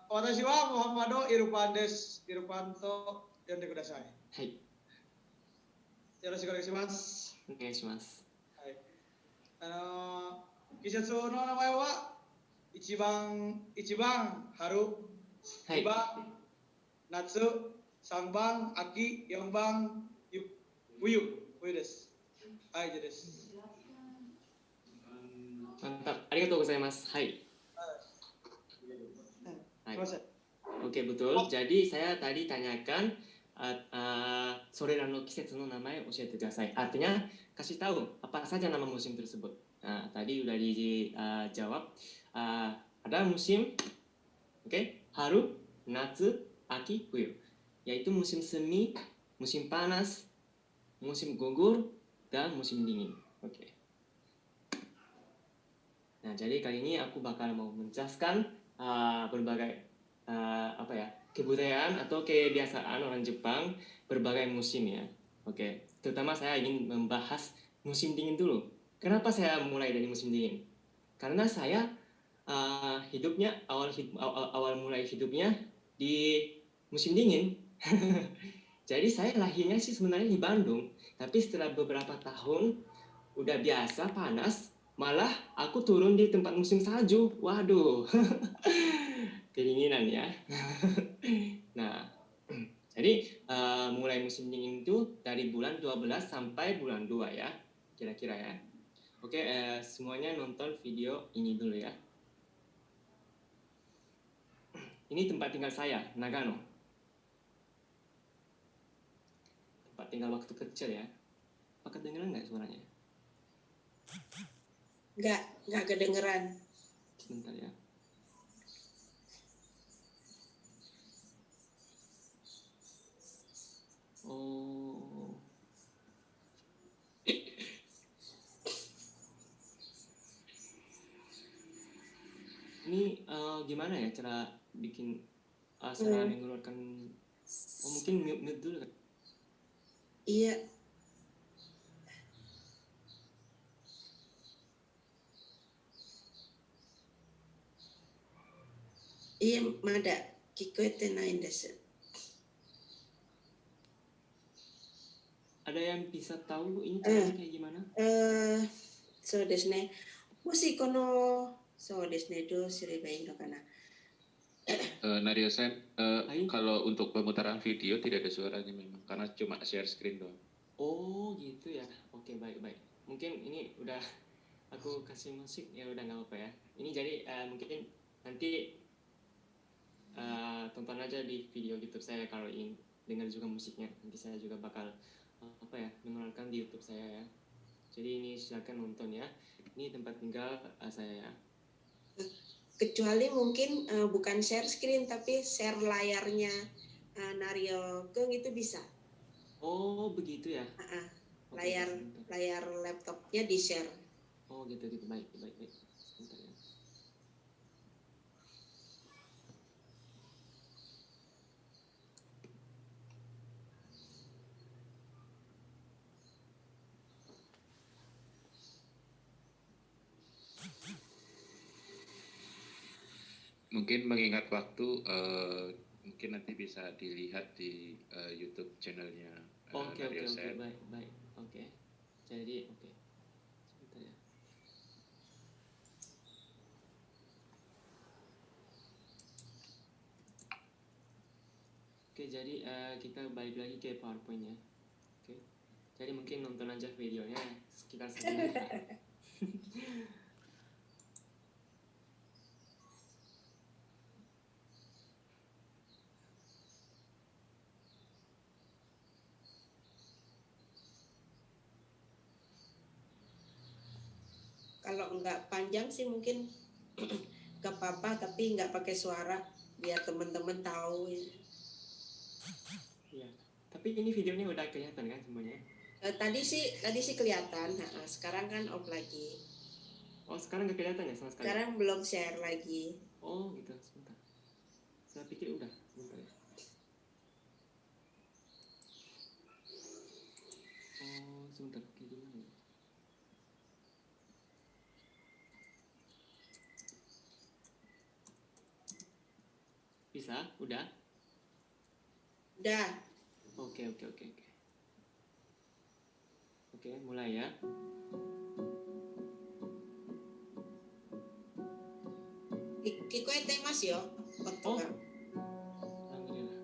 Watashi wa Muhammado Irfan desu. Irfanto yonde kudasai. Hai. Yoroshiku onegaishimasu. お願いします。季節の名前は1番春、2番夏、3番秋、4番冬です。はい、です。 Mantap. Arigatou gozaimasu. Hai. Hai. Oke, betul. Jadi saya tadi tanyakan sorera no kisetsu no namae oshiete kudasai. Artinya kasih tahu apa saja nama musim tersebut. Nah, tadi udah dijawab. Ada musim haru, natsu, aki, fuyu. Yaitu musim semi, musim panas, musim gugur, dan musim dingin. Oke. Nah, jadi kali ini aku bakal mau menjelaskan berbagai kebudayaan atau kebiasaan orang Jepang berbagai musim ya. Oke. Terutama saya ingin membahas musim dingin dulu. Kenapa saya mulai dari musim dingin? Karena saya hidupnya awal mulai hidupnya di musim dingin. Jadi saya lahirnya sih sebenarnya di Bandung, tapi setelah beberapa tahun udah biasa panas, malah aku turun di tempat musim salju. Waduh. Kedinginan ya. Nah, jadi mulai musim dingin itu dari bulan 12 sampai bulan 2 ya, kira-kira ya. Oke, semuanya nonton video ini dulu ya. Ini tempat tinggal saya, Nagano. Tempat tinggal waktu kecil ya. Apa kedengeran nggak suaranya? Nggak kedengeran. Sebentar ya. Oh. gimana ya cara bikin cara mengeluarkan mungkin mute dulu kan? Iya. Iya, mada kikoete nai desu. Ada yang bisa tahu ini caranya kayak gimana? そうですね。もしこのそうですね、どうすればいいのかな。 Nario-san, Hai. kalau untuk pemutaran video tidak ada suaranya memang karena cuma share screen doang. Oh gitu ya. Oke, baik. Mungkin ini udah aku kasih musik ya, udah nggak apa-apa ya. Ini jadi mungkin nanti tonton aja di video YouTube saya kalau ingin dengar juga musiknya. Nanti saya juga bakal mengeluarkan di YouTube saya ya. Jadi ini silakan nonton ya. Ini tempat tinggal saya ya. Kecuali mungkin bukan share screen tapi share layarnya Nario Kung itu bisa. Oh begitu ya. Oke, sebentar. Layar laptopnya di share. Oh gitu baik. Sebentar ya. Mungkin mengingat waktu, mungkin nanti bisa dilihat di YouTube channelnya Oke, Nario-san. baik. Oke. Jadi oke. Sebentar ya. Oke, jadi kita balik lagi ke PowerPoint-nya. Oke. Jadi mungkin nonton aja videonya sekitar 1 menit. Kalau nggak panjang sih mungkin nggak apa-apa, tapi nggak pakai suara biar teman-teman tahu. Iya. Tapi ini videonya udah kelihatan kan semuanya? Tadi sih kelihatan. Sekarang kan off lagi. Oh sekarang nggak kelihatan ya sama sekali? Sekarang belum share lagi. Oh gitu, sebentar. Saya pikir udah, sebentar ya. Oh sebentar, kayak gimana ya? Bisa? Udah? Udah. Oke. Oke, mulai ya. Kikoete mas yo. Oh. Alhamdulillah.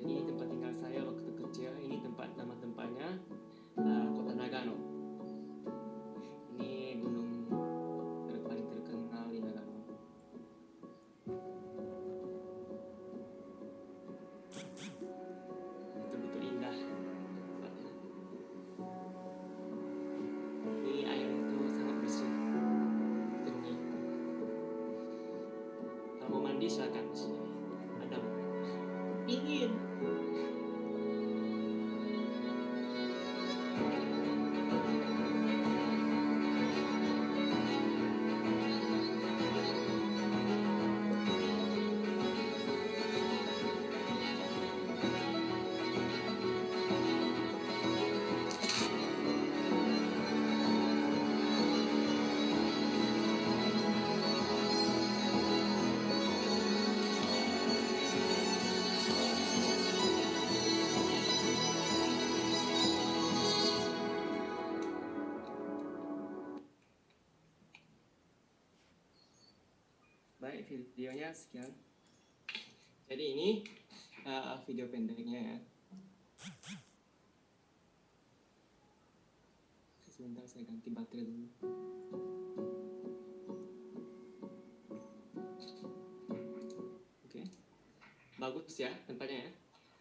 Jadi ini tempat tinggal saya waktu kecil. Ini nama tempatnya Kota Nagano. Ini gunung paling terkenal di Nagano. Betul-betul indah tempatnya. Ini air itu sangat bersih, jernih. Kalau mau mandi silakan di sini. Ada dingin. Baik, videonya sekian. Jadi ini video pendeknya ya. Sebentar saya ganti baterai dulu. Oke. Bagus ya tempatnya ya.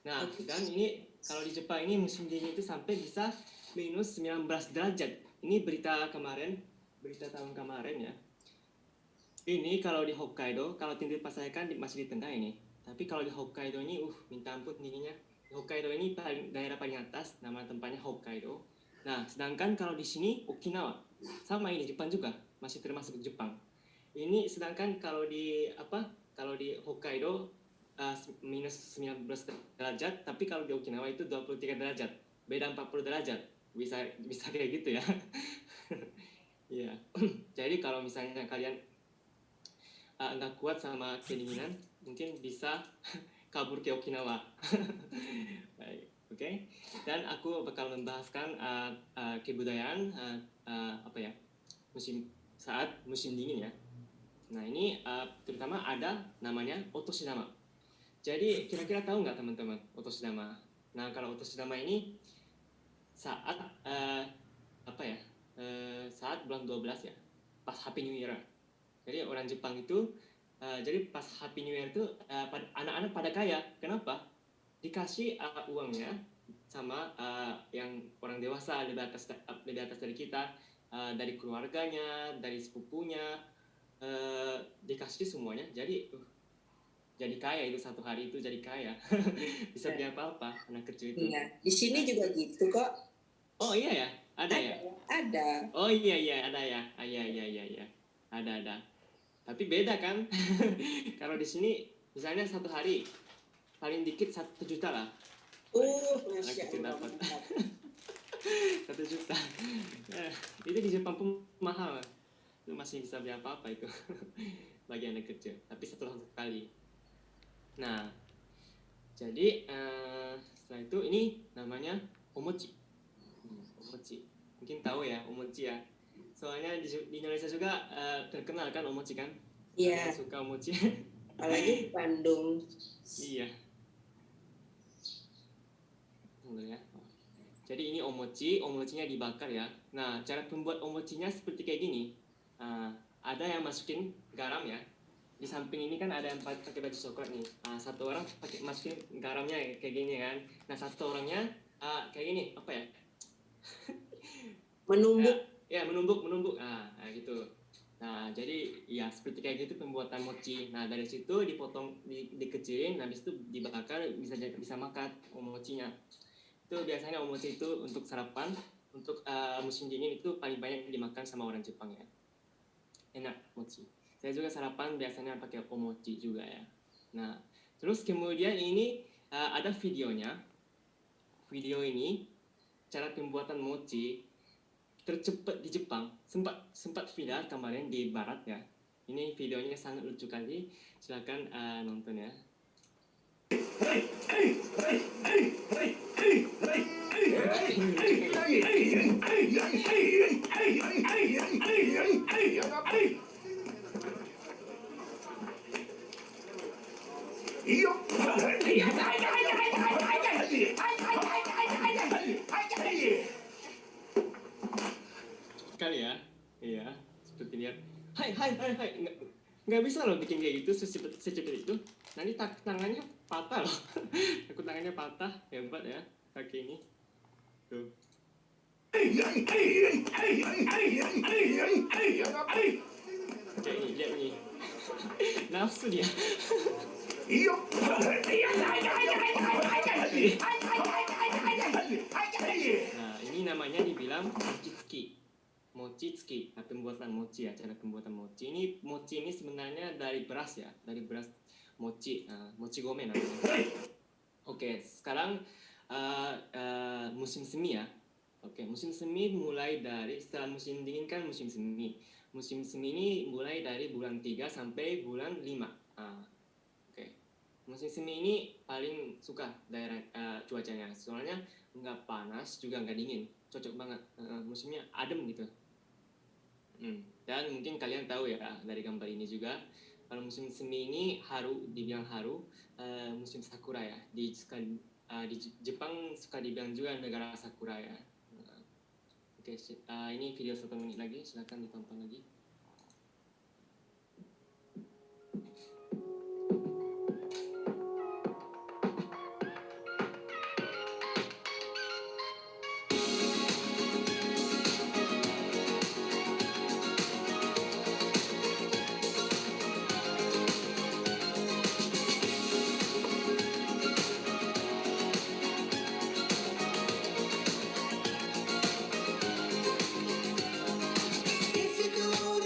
Nah, dan ini kalau di Jepang ini musim dingin itu sampai bisa minus 19 derajat. Ini berita tahun kemarin ya. Ini kalau di Hokkaido, kalau tinggi pas saya kan masih di tengah ini. Tapi kalau di Hokkaido ini, minta ampun dinginnya. Di Hokkaido ini daerah paling atas, nama tempatnya Hokkaido. Nah, sedangkan kalau di sini Okinawa, sama ini Jepang juga, masih termasuk Jepang. Ini sedangkan kalau di Hokkaido minus 19 derajat, tapi kalau di Okinawa itu 23 derajat, beda 40 derajat, bisa kayak gitu ya. Iya. Jadi kalau misalnya kalian nggak kuat sama kedinginan, mungkin bisa kabur ke Okinawa. Baik, oke. Dan aku bakal membahaskan kebudayaan saat musim dingin ya. Nah ini terutama ada namanya otoshidama. Jadi kira-kira tahu nggak teman-teman otoshidama? Nah kalau otoshidama ini saat saat bulan 12 ya, pas Happy New Year. Jadi orang Jepang itu jadi pas Happy New Year itu anak-anak pada kaya. Kenapa? Dikasih uangnya sama yang orang dewasa lebih atas dari kita, dari keluarganya, dari sepupunya, dikasih semuanya. Jadi kaya itu satu hari itu jadi kaya. Bisa beli apa-apa anak kecil itu. Iya, di sini juga gitu kok. Oh iya ya, ada ya. Ada. Oh iya ada ya. Iya. Ada. Tapi beda kan? Kalau di sini misalnya satu hari paling dikit 1 juta lah. Masya Allah. 1 juta. Itu di Jepang pun mahal. Itu masih bisa beli apa-apa itu. Bagi anak kecil. Tapi satu kali. Nah, jadi setelah itu ini namanya omochi. Omochi. Mungkin tahu ya omochi ya. Soalnya di Indonesia juga terkenal kan omochi kan? Iya. Suka omochi. Apalagi di Bandung. Iya. Tunggu ya. Jadi ini omochinya dibakar ya. Nah, cara pembuat omochinya seperti kayak gini. Ada yang masukin garam ya. Di samping ini kan ada yang pakai baju coklat nih. Satu orang masukin garamnya kayak gini kan. Nah, satu orangnya kayak gini, apa ya? Menumbuk. Menumbuk. Gitu. Nah, jadi ya seperti kayak gitu pembuatan mochi. Nah, dari situ dipotong, dikecilin, habis itu dibakar, bisa makan omochinya. Itu biasanya omochi itu untuk sarapan, untuk musim dingin itu paling banyak dimakan sama orang Jepang ya. Enak mochi. Saya juga sarapan biasanya pakai omochi juga ya. Nah, terus kemudian ini ada videonya. Video ini cara pembuatan mochi tercepat di Jepang. Sempat viral kemarin di barat ya. Ini videonya sangat lucu kali. Silakan nonton ya. Kali ya, iya, seperti lihat. Hai, nggak bisa loh bikin kayak gitu secepat itu. Nanti tangannya patah loh. Aku tangannya patah, hebat ya kaki ini. Tuh. Kayak ini, lihat nih. Nafsu dia. Nah, ini namanya dibilang mochitsuki. Nah, pembuatan mochi ya, cara pembuatan mochi. Mochi ini sebenarnya dari beras ya, dari beras mochi. Mochi gome namanya. Oke, sekarang musim semi ya. Oke, musim semi mulai dari setelah musim dingin kan musim semi. Musim semi ini mulai dari bulan 3 sampai bulan 5. Oke. Musim semi ini paling suka daerah cuacanya. Soalnya nggak panas juga nggak dingin. Cocok banget. Musimnya adem gitu. Dan mungkin kalian tahu ya dari gambar ini juga. Kalau musim semi ini dibilang haru, musim sakura ya. Di Jepang suka dibilang juga negara sakura ya. Oke, ini video 1 menit lagi, silakan ditonton lagi. If you go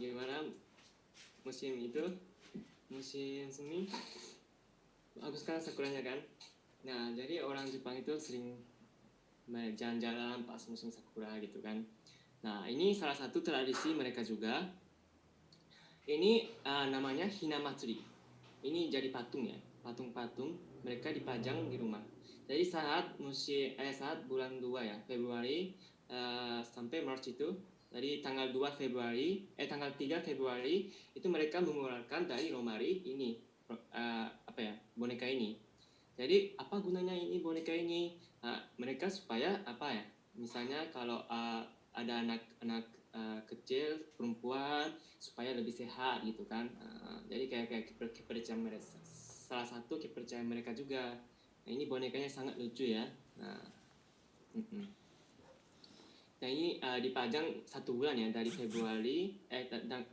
Bagaimana musim itu, musim semi, bagus kan sakuranya kan. Nah, jadi orang Jepang itu sering jalan-jalan pas musim sakura gitu kan. Nah, ini salah satu tradisi mereka juga. Ini namanya Hinamatsuri. Ini jadi patung ya, patung-patung mereka dipajang di rumah. Jadi saat bulan 2 ya, Februari sampai Maret itu, dari tanggal 2 Februari, tanggal 3 Februari itu mereka mengeluarkan dari lemari ini boneka ini. Jadi apa gunanya ini boneka ini? Mereka supaya apa ya? Misalnya kalau ada anak-anak kecil perempuan supaya lebih sehat gitu kan. Jadi kayak kepercayaan mereka, salah satu kepercayaan mereka juga. Nah, ini bonekanya sangat lucu ya. Nah, ini dipajang 1 bulan ya, dari Februari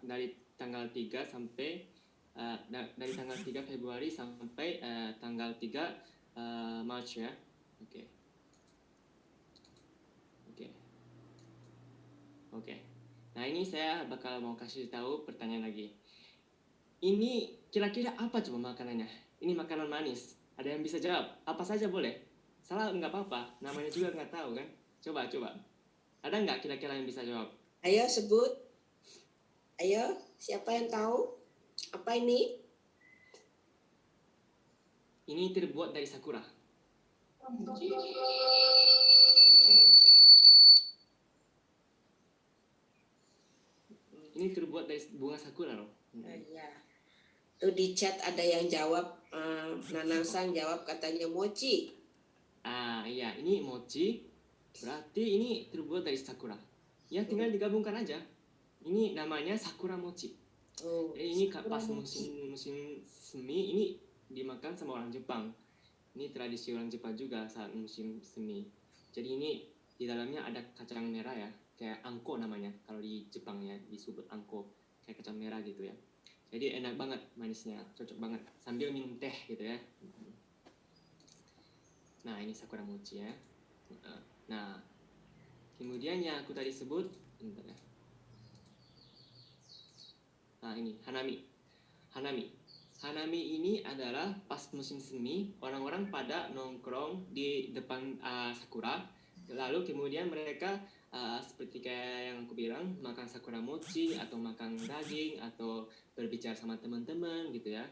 dari tanggal 3 sampai dari tanggal 3 Februari sampai tanggal 3 Maret ya. Oke. Nah, ini saya bakal mau kasih tahu pertanyaan lagi. Ini kira-kira apa coba makanannya? Ini makanan manis. Ada yang bisa jawab? Apa saja boleh. Salah nggak apa-apa. Namanya juga nggak tahu kan? Coba. Ada nggak kira-kira yang bisa jawab? Ayo sebut. Ayo, siapa yang tahu? Apa ini? Ini terbuat dari sakura. Ini terbuat dari bunga sakura loh. Iya. Tuh di chat ada yang jawab, Nanang-san jawab katanya mochi. Iya, ini mochi. Berarti ini terbuat dari sakura. Ya tinggal digabungkan aja. Ini namanya sakura mochi. Jadi ini pas musim semi ini dimakan sama orang Jepang. Ini tradisi orang Jepang juga saat musim semi. Jadi ini di dalamnya ada kacang merah ya, kayak angko namanya. Kalau di Jepang ya disebut angko, kayak kacang merah gitu ya. Jadi enak banget manisnya, cocok banget sambil minum teh gitu ya. Nah, ini sakura mochi ya. Nah, kemudian yang aku tadi sebut, bentar ya. Nah, ini Hanami ini adalah pas musim semi, orang-orang pada nongkrong di depan sakura. Lalu kemudian mereka seperti kayak yang aku bilang, makan sakura mochi atau makan daging atau berbicara sama teman-teman gitu ya.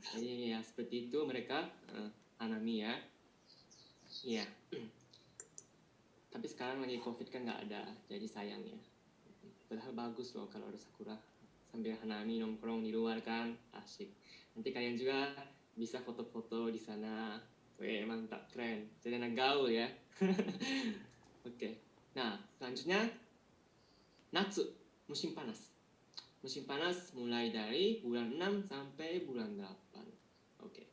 Jadi ya seperti itu mereka Hanami ya. Iya. Tapi sekarang lagi COVID kan nggak ada, jadi sayang ya. Padahal bagus loh kalau ada sakura. Sambil Hanami nongkrong di luar kan, asik. Nanti kalian juga bisa foto-foto di sana. Wih, mantap, keren. Jadi anak gaul ya. Oke. Nah, selanjutnya Natsu, musim panas. Musim panas mulai dari bulan 6 sampai bulan 8. Oke.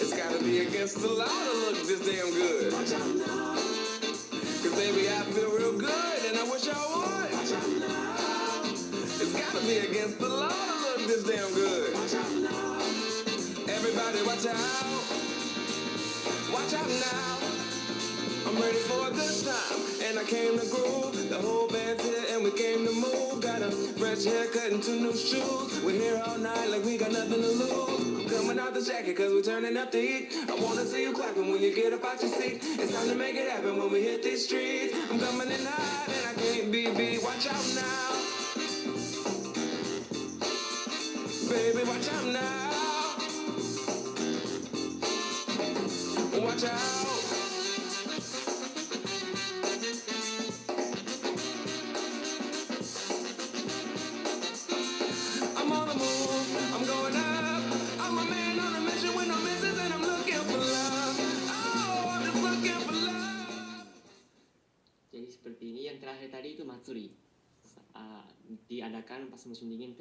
It's gotta be against the law to look this damn good. Cause baby, I feel real good and I wish I would. It's gotta be against the law to look this damn good. Everybody watch out. Watch out now. I'm ready for a good time, and I came to groove. The whole band's here, and we came to move. Got a fresh haircut and 2 new shoes. We're here all night like we got nothing to lose. I'm coming out the jacket, cause we're turning up the heat. I wanna see you clapping when you get up out your seat. It's time to make it happen when we hit these streets. I'm coming in hot, and I can't be beat. Watch out now. Baby, watch out now. Watch out. I'm on the move, I'm going up. I'm a man on a mission with no missions, and I'm looking for love. Oh, I'm just looking for love. Jadi seperti ini. Yang terakhir tadi itu Matsuri. Diadakan pas musim dingin,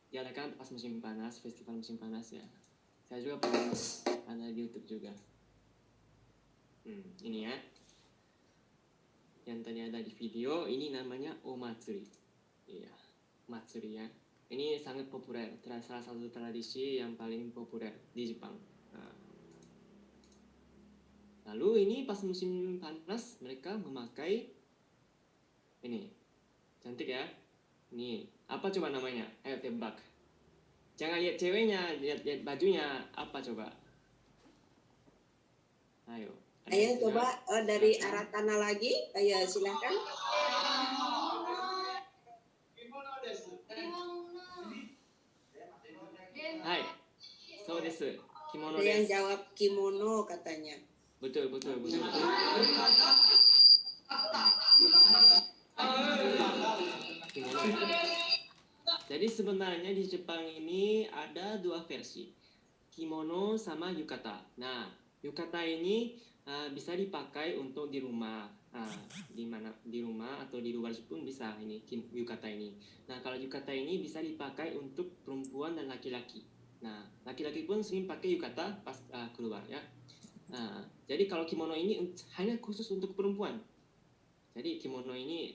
diadakan pas musim panas, festival musim panas ya. Saya juga pernah ada di YouTube juga. Ini ya. Yang tadi ada di video, ini namanya Omatsuri. Iya, Matsuri ya. Ini sangat populer, salah satu tradisi yang paling populer di Jepang. Nah, lalu ini pas musim panas mereka memakai ini, cantik ya. Ini apa coba namanya? Ayo tebak. Jangan lihat ceweknya, lihat bajunya. Apa coba? Ayo. Ayo coba dari arah tanah lagi. Ayo silahkan. Hai. So desu. Kimono Ada yang desu. jawab kimono katanya. Betul. Kimono. Jadi sebenarnya di Jepang ini ada dua versi, kimono sama yukata. Nah, yukata ini bisa dipakai untuk di rumah, di rumah atau di luar pun bisa ini yukata ini. Nah, kalau yukata ini bisa dipakai untuk perempuan dan laki-laki. Nah, laki-laki pun sering pakai yukata pas keluar ya. Nah, jadi kalau kimono ini hanya khusus untuk perempuan. Jadi kimono ini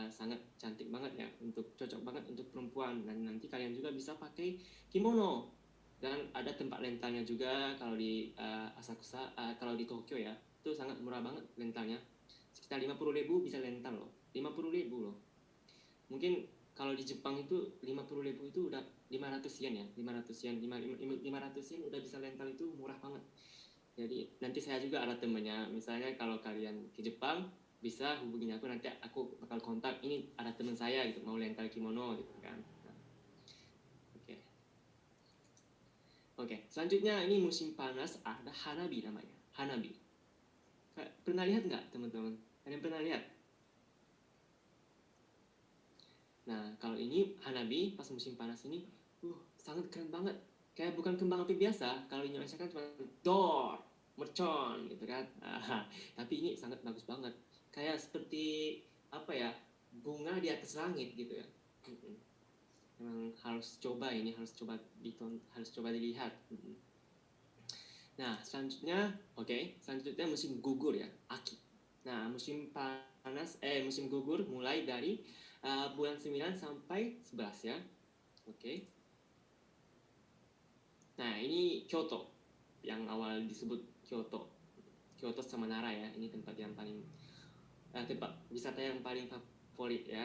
sangat cantik banget ya, cocok banget untuk perempuan, dan nanti kalian juga bisa pakai kimono. Dan ada tempat rentalnya juga kalau di Asakusa, kalau di Tokyo ya, itu sangat murah banget rentalnya. Sekitar 50.000 bisa rental loh, 50.000 loh. Mungkin kalau di Jepang itu 50.000 itu udah 500 yen ya, 500 yen udah bisa rental, itu murah banget. Jadi nanti saya juga ada temennya, misalnya kalau kalian ke Jepang bisa hubungin aku, nanti aku bakal kontak, ini ada teman saya gitu mau rental kimono gitu kan. Nah, Oke, selanjutnya ini musim panas ada hanabi namanya, hanabi. Pernah lihat nggak teman-teman? Kalian pernah lihat? Nah, kalau ini hanabi pas musim panas ini sangat keren banget. Kayak bukan kembang api biasa, kalau di Indonesia kan cuma dor, mercon gitu kan. Tapi ini sangat bagus banget. Kayak seperti apa ya, bunga di atas langit gitu ya. Memang harus coba ini, harus coba dilihat. Nah, selanjutnya musim gugur ya, aki. Nah, musim gugur mulai dari bulan 9 sampai 11 ya. Oke. Nah, ini Kyoto yang awal disebut Kyoto sama Nara ya. Ini tempat yang paling tempat wisata yang paling favorit ya.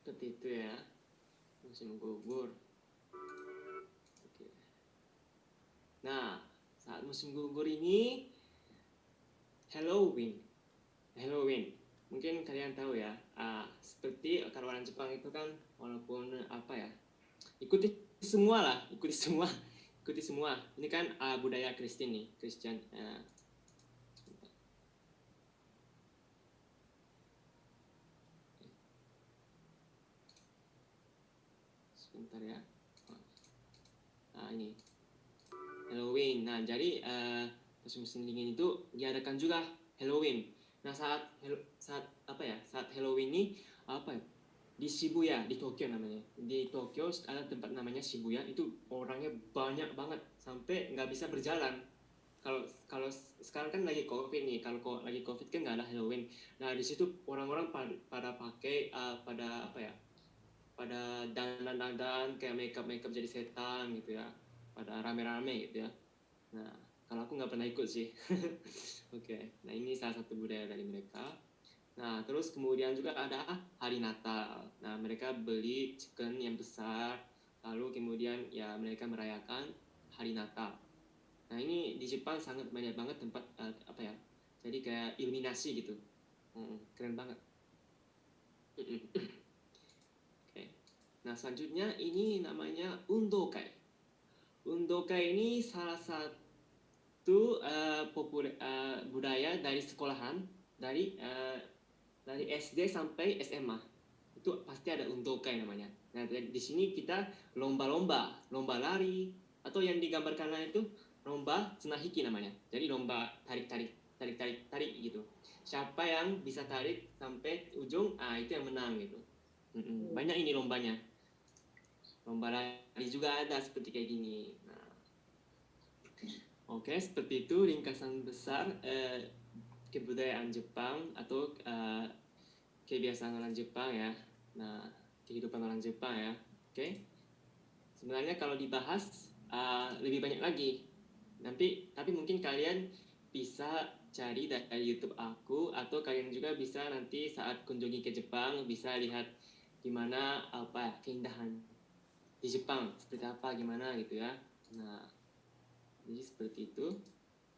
Seperti itu ya, musim gugur. Oke. Nah, saat musim gugur ini Halloween. Mungkin kalian tahu ya, seperti kalau orang Jepang itu kan walaupun apa ya, ikuti semua. Ini kan budaya Kristen nih, Christian. Sebentar ya. Nah, ini Halloween. Nah, jadi musim dingin itu diadakan juga Halloween. Nah, saat Halloween ini di Shibuya, di Tokyo namanya. Di Tokyo ada tempat namanya Shibuya, itu orangnya banyak banget sampai nggak bisa berjalan. Kalau sekarang kan lagi COVID nih, kalau lagi COVID kan nggak ada Halloween. Nah, di situ orang-orang pada pakai pada dandan kayak makeup jadi setan gitu ya, pada rame-rame gitu ya. Nah, kalau aku nggak pernah ikut sih. Oke. Nah, ini salah satu budaya dari mereka. Nah, terus kemudian juga ada hari Natal. Nah, mereka beli chicken yang besar, lalu kemudian ya mereka merayakan hari Natal. Nah, ini di Jepang sangat banyak banget tempat jadi kayak iluminasi gitu. Keren banget. Oke. Nah, selanjutnya ini namanya undokai. Undokai ini salah satu budaya dari sekolahan, dari SD sampai SMA. Itu pasti ada undokai namanya. Nah, di sini kita lomba lari, atau yang digambarkan itu lomba tsunahiki namanya. Jadi lomba tarik gitu. Siapa yang bisa tarik sampai ujung, itu yang menang gitu. Banyak ini lombanya. Lomba lari juga ada seperti kayak gini. Nah, oke, seperti itu ringkasan besar kebudayaan Jepang atau kebiasaan orang Jepang ya. Nah, kehidupan orang Jepang ya. Oke. Sebenarnya kalau dibahas lebih banyak lagi. Tapi mungkin kalian bisa cari dari YouTube aku, atau kalian juga bisa nanti saat kunjungi ke Jepang bisa lihat gimana keindahan di Jepang seperti apa gimana gitu ya. Nah, jadi seperti itu.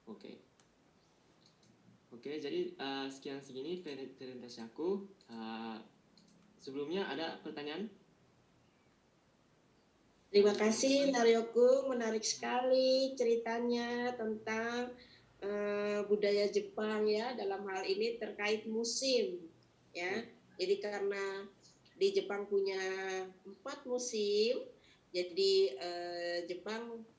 Oke, jadi sekian segini presentasi aku. Sebelumnya ada pertanyaan? Terima kasih Naryoku, menarik sekali ceritanya tentang budaya Jepang ya, dalam hal ini terkait musim ya. Jadi karena di Jepang punya 4 musim, jadi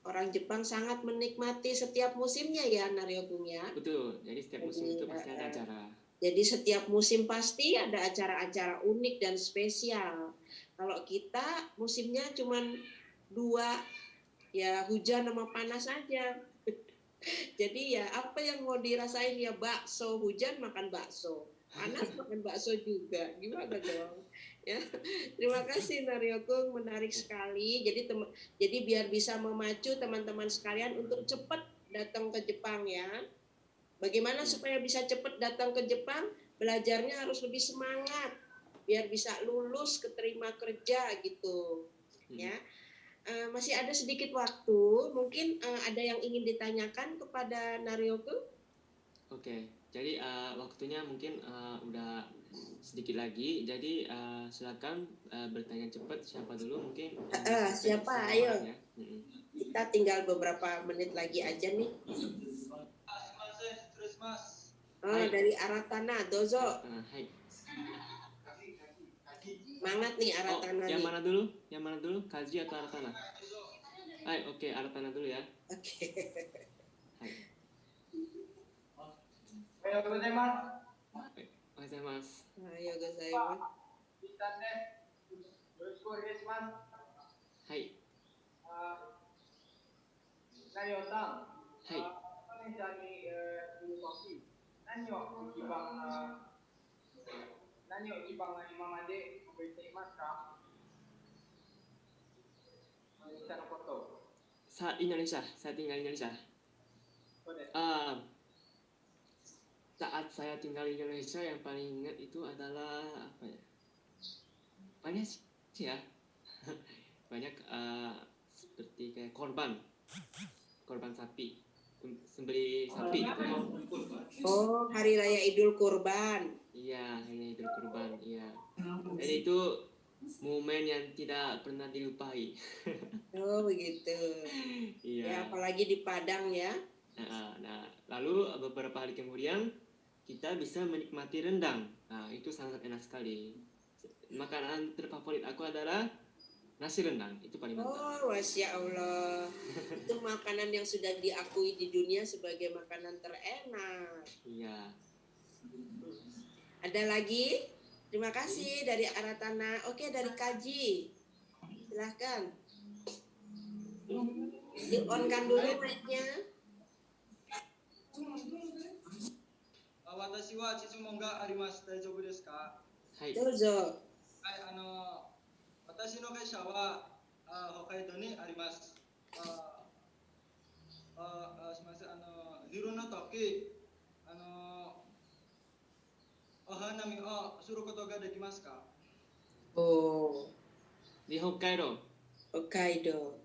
orang Jepang sangat menikmati setiap musimnya ya Naryoku ya. Betul, jadi setiap musim itu pasti ada acara. Jadi setiap musim pasti ada acara-acara unik dan spesial. Kalau kita musimnya cuma 2, ya hujan sama panas saja. Jadi ya apa yang mau dirasain ya, bakso, hujan makan bakso, panas makan bakso juga, gimana dong ya. Terima kasih Naryoku, menarik sekali. Jadi biar bisa memacu teman-teman sekalian untuk cepat datang ke Jepang ya. Bagaimana supaya bisa cepat datang ke Jepang? Belajarnya harus lebih semangat biar bisa lulus, keterima kerja gitu ya. Masih ada sedikit waktu, mungkin ada yang ingin ditanyakan kepada Naryoku? Oke, jadi waktunya mungkin udah sedikit lagi, jadi silakan bertanya cepat. Siapa dulu mungkin? Siapa? Ayo. Ya. Kita tinggal beberapa menit lagi aja nih. Dari Aratana, dozo. Hai. Semangat nih Aratana. Yang mana dulu? Kaji atau Aratana? Hai, oke, Aratana dulu ya. Oke. Hai. Ayo gozaimasu. Ayo gozaimasu. Hai. Naryo-san. Hai. 何を一番今まで覚えていますかIndonesiaのこと。Saat tinggal di Indonesia. Saat saya tinggal di Indonesia yang paling ingat itu adalah apa ya? Banyak sih ya. Banyak seperti kayak korban sapi, sembelih sapi gitu ya. Oh, Hari Raya Idul Kurban. Iya, Hari Idul Kurban, iya. Jadi itu momen yang tidak pernah dilupai. Oh begitu. Iya. Ya, apalagi di Padang ya. Nah, lalu beberapa hari kemudian kita bisa menikmati rendang. Nah, itu sangat enak sekali. Makanan terfavorit aku adalah nasi rendang. Itu paling mantap. Oh, Masya Allah. Itu makanan yang sudah diakui di dunia sebagai makanan terenak. Iya. Ada lagi? Terima kasih dari Aratana. Oke, dari Kaji. Silahkan. Di-on-kan dulu mic-nya. 私は質問があります。大丈夫ですか？はい。どうぞ。はい、私の会社は北海道にあります。すみません。昼の時お花見をすることができますか？ Oh, Di Hokkaido. Hokkaido.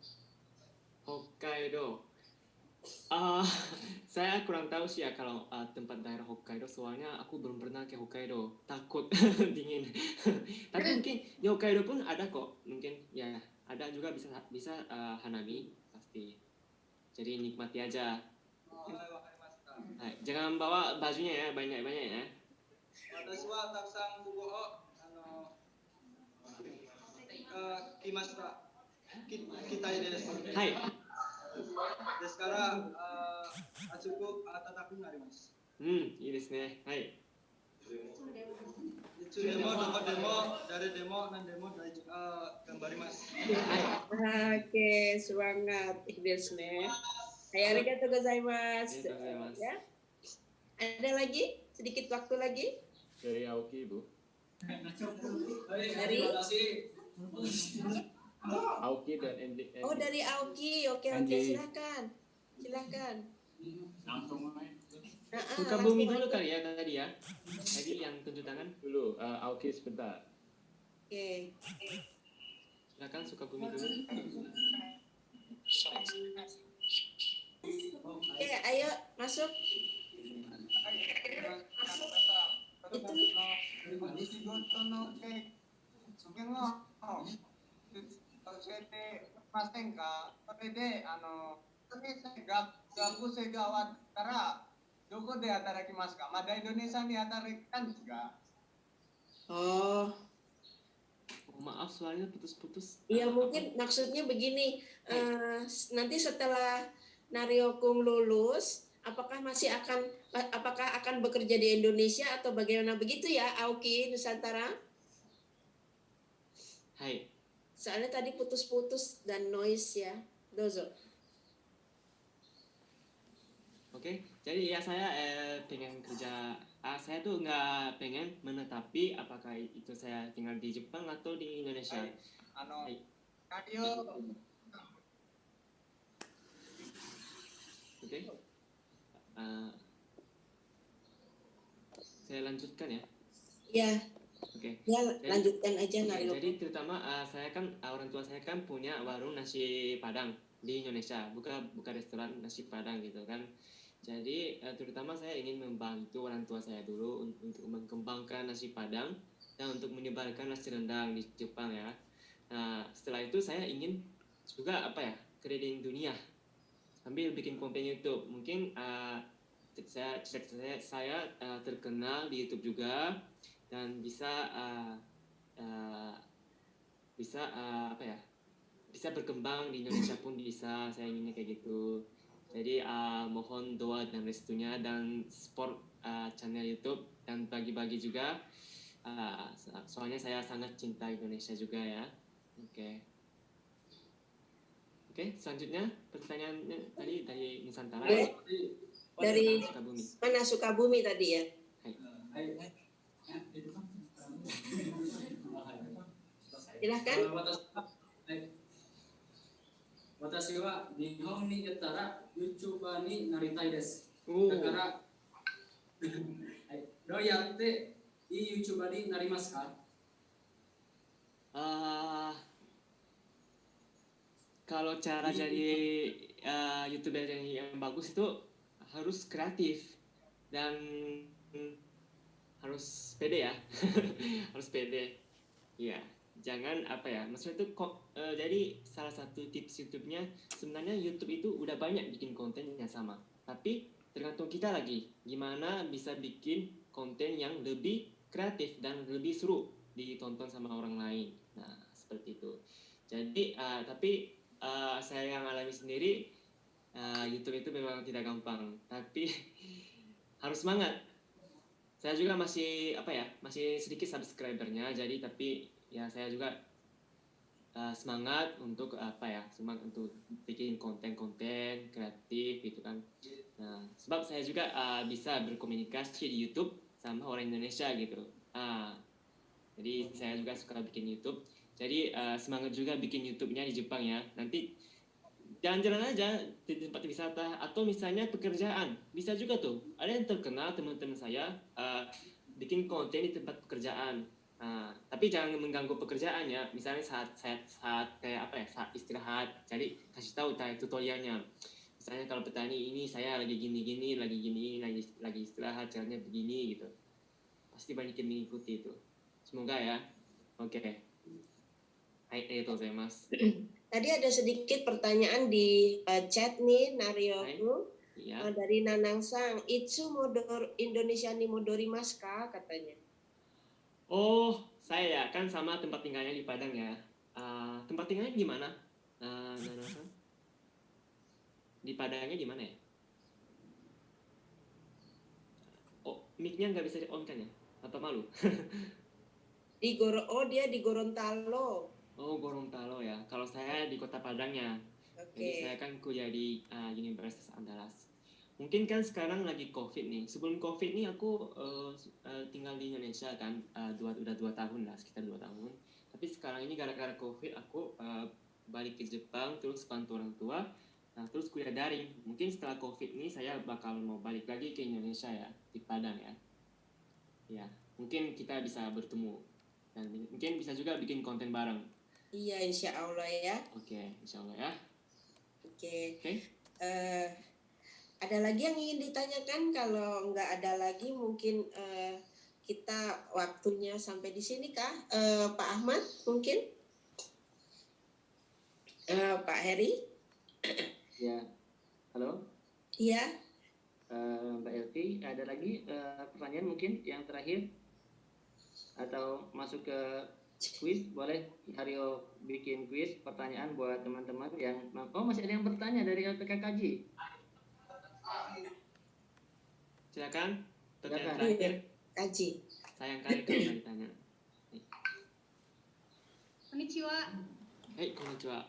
Saya kurang tahu sih ya kalau tempat daerah Hokkaido, soalnya aku belum pernah ke Hokkaido, takut dingin. Tapi mungkin di Hokkaido pun ada kok, mungkin ya ada juga bisa bisa hanami pasti. Jadi nikmati aja. Jangan bawa bajunya ya banyak-banyak ya. 私はたくさんここを来ました。来たいです。はい。ですから暑く暖かくなります。いいですね。はい。いつでもどこでも誰でも何でも頑張ります。Oke, semangat. Desu ne. Hai, arigatou gozaimasu. Ya. Ada lagi? Sedikit waktu lagi? Dari Aoki, Bu. Dari Aoki dan Andy. Oh, dari Aoki. Oke, silakan. Silakan. Sukabumi dulu kali ya tadi ya. Tadi yang tunjuk tangan Dulu, Aoki sebentar. Oke. Silakan Sukabumi dulu. Oke, ayo masuk. Itu 仕事のそれも教えてませんか？それで学生が終わったらどこで働きますか？まだインドネシアに働いたんですか？ Oh, maaf suaranya putus-putus. iya mungkin maksudnya begini. Nanti setelah Nario Kung lulus, apakah akan bekerja di Indonesia atau bagaimana begitu ya, Aoki Nusantara? Hai. Soalnya tadi putus-putus dan noise ya. Dozo. Oke, jadi ya saya pengen kerja. Saya tuh nggak pengen menetapi apakah itu saya tinggal di Jepang atau di Indonesia. Radio. Oke. Saya lanjutkan ya. Iya. Oke. Ya, lanjutkan aja Nario. Jadi terutama saya kan orang tua saya kan punya warung nasi Padang di Indonesia, buka restoran nasi Padang gitu kan. Jadi terutama saya ingin membantu orang tua saya dulu untuk mengembangkan nasi Padang dan untuk menyebarkan nasi rendang di Jepang ya. Nah setelah itu saya ingin juga keliling dunia sambil bikin konten YouTube. Mungkin saya terkenal di YouTube juga dan bisa bisa berkembang di Indonesia pun bisa. Saya inginnya kayak gitu. Jadi mohon doa dan restunya dan support channel YouTube dan bagi-bagi juga. Soalnya saya sangat cinta Indonesia juga ya. Oke, selanjutnya pertanyaannya tadi dari Nusantara. Dari Sukabumi. Mana Sukabumi tadi ya? Silahkan. 私は日本に行ったら YouTuber になりたいです。だから、どうやっていい YouTuber になりますか？ Kalau cara jadi YouTuber yang bagus itu harus kreatif dan harus pede ya. Harus pede. Iya. Jangan maksudnya itu jadi salah satu tips YouTube-nya sebenarnya YouTube itu udah banyak bikin konten yang sama, tapi tergantung kita lagi gimana bisa bikin konten yang lebih kreatif dan lebih seru ditonton sama orang lain. Nah seperti itu. Jadi tapi saya yang alami sendiri YouTube itu memang tidak gampang, tapi harus semangat. Saya juga masih masih sedikit subscribernya, jadi tapi ya saya juga semangat untuk semangat untuk bikin konten-konten kreatif gitu kan. Nah, sebab saya juga bisa berkomunikasi di YouTube sama orang Indonesia gitu. Jadi saya juga suka bikin YouTube. Jadi semangat juga bikin YouTube-nya di Jepang ya. Nanti jalan-jalan aja di tempat wisata atau misalnya pekerjaan bisa juga tuh. Ada yang terkenal teman-teman saya bikin konten di tempat pekerjaan. Tapi jangan mengganggu pekerjaan ya. Misalnya saat kayak saat istirahat, jadi kasih tahu tutorialnya. Misalnya kalau petani ini saya lagi gini-gini, lagi istirahat, caranya begini gitu. Pasti banyak yang mengikuti itu. Semoga ya. Oke. Arigatou gozaimasu. Tadi ada sedikit pertanyaan di chat nih, Narioku. Iya. Dari Nanang Sang, Itsu Indonesia ni modorimasu ka katanya. Oh, saya ya kan sama tempat tinggalnya di Padang ya. Tempat tinggalnya di mana? Nanang Sang? Di Padangnya di mana ya? Oh, mic-nya nggak bisa di-on kan ya? Apa malu? Dia di Gorontalo. Oh, Gorontalo ya. Kalau saya di Kota Padangnya. Jadi saya kan kuliah di Universitas Andalas. Mungkin kan sekarang lagi COVID nih. Sebelum COVID nih aku tinggal di Indonesia kan. Udah 2 tahun lah, sekitar 2 tahun. Tapi sekarang ini gara-gara COVID aku balik ke Jepang, terus bantu orang tua. Nah, terus kuliah daring. Mungkin setelah COVID ini saya bakal mau balik lagi ke Indonesia ya, di Padang ya. Ya, mungkin kita bisa bertemu. Dan mungkin bisa juga bikin konten bareng. Iya, insya Allah ya. Oke, insya Allah ya. Oke. Ada lagi yang ingin ditanyakan? Kalau nggak ada lagi, mungkin kita waktunya sampai di sini kah? Pak Ahmad mungkin? Pak Heri? Ya, halo. Iya. Mbak Elvi, ada lagi pertanyaan mungkin yang terakhir? Atau masuk ke kuis? Boleh Aryo bikin kuis pertanyaan buat teman-teman yang masih ada yang bertanya dari LPKKJ. Silakan. Pertanyaan Silakan. terakhir. Kaji. Sayang kali kalau nggak ditanya. Konnichiwa. Hei, konnichiwa.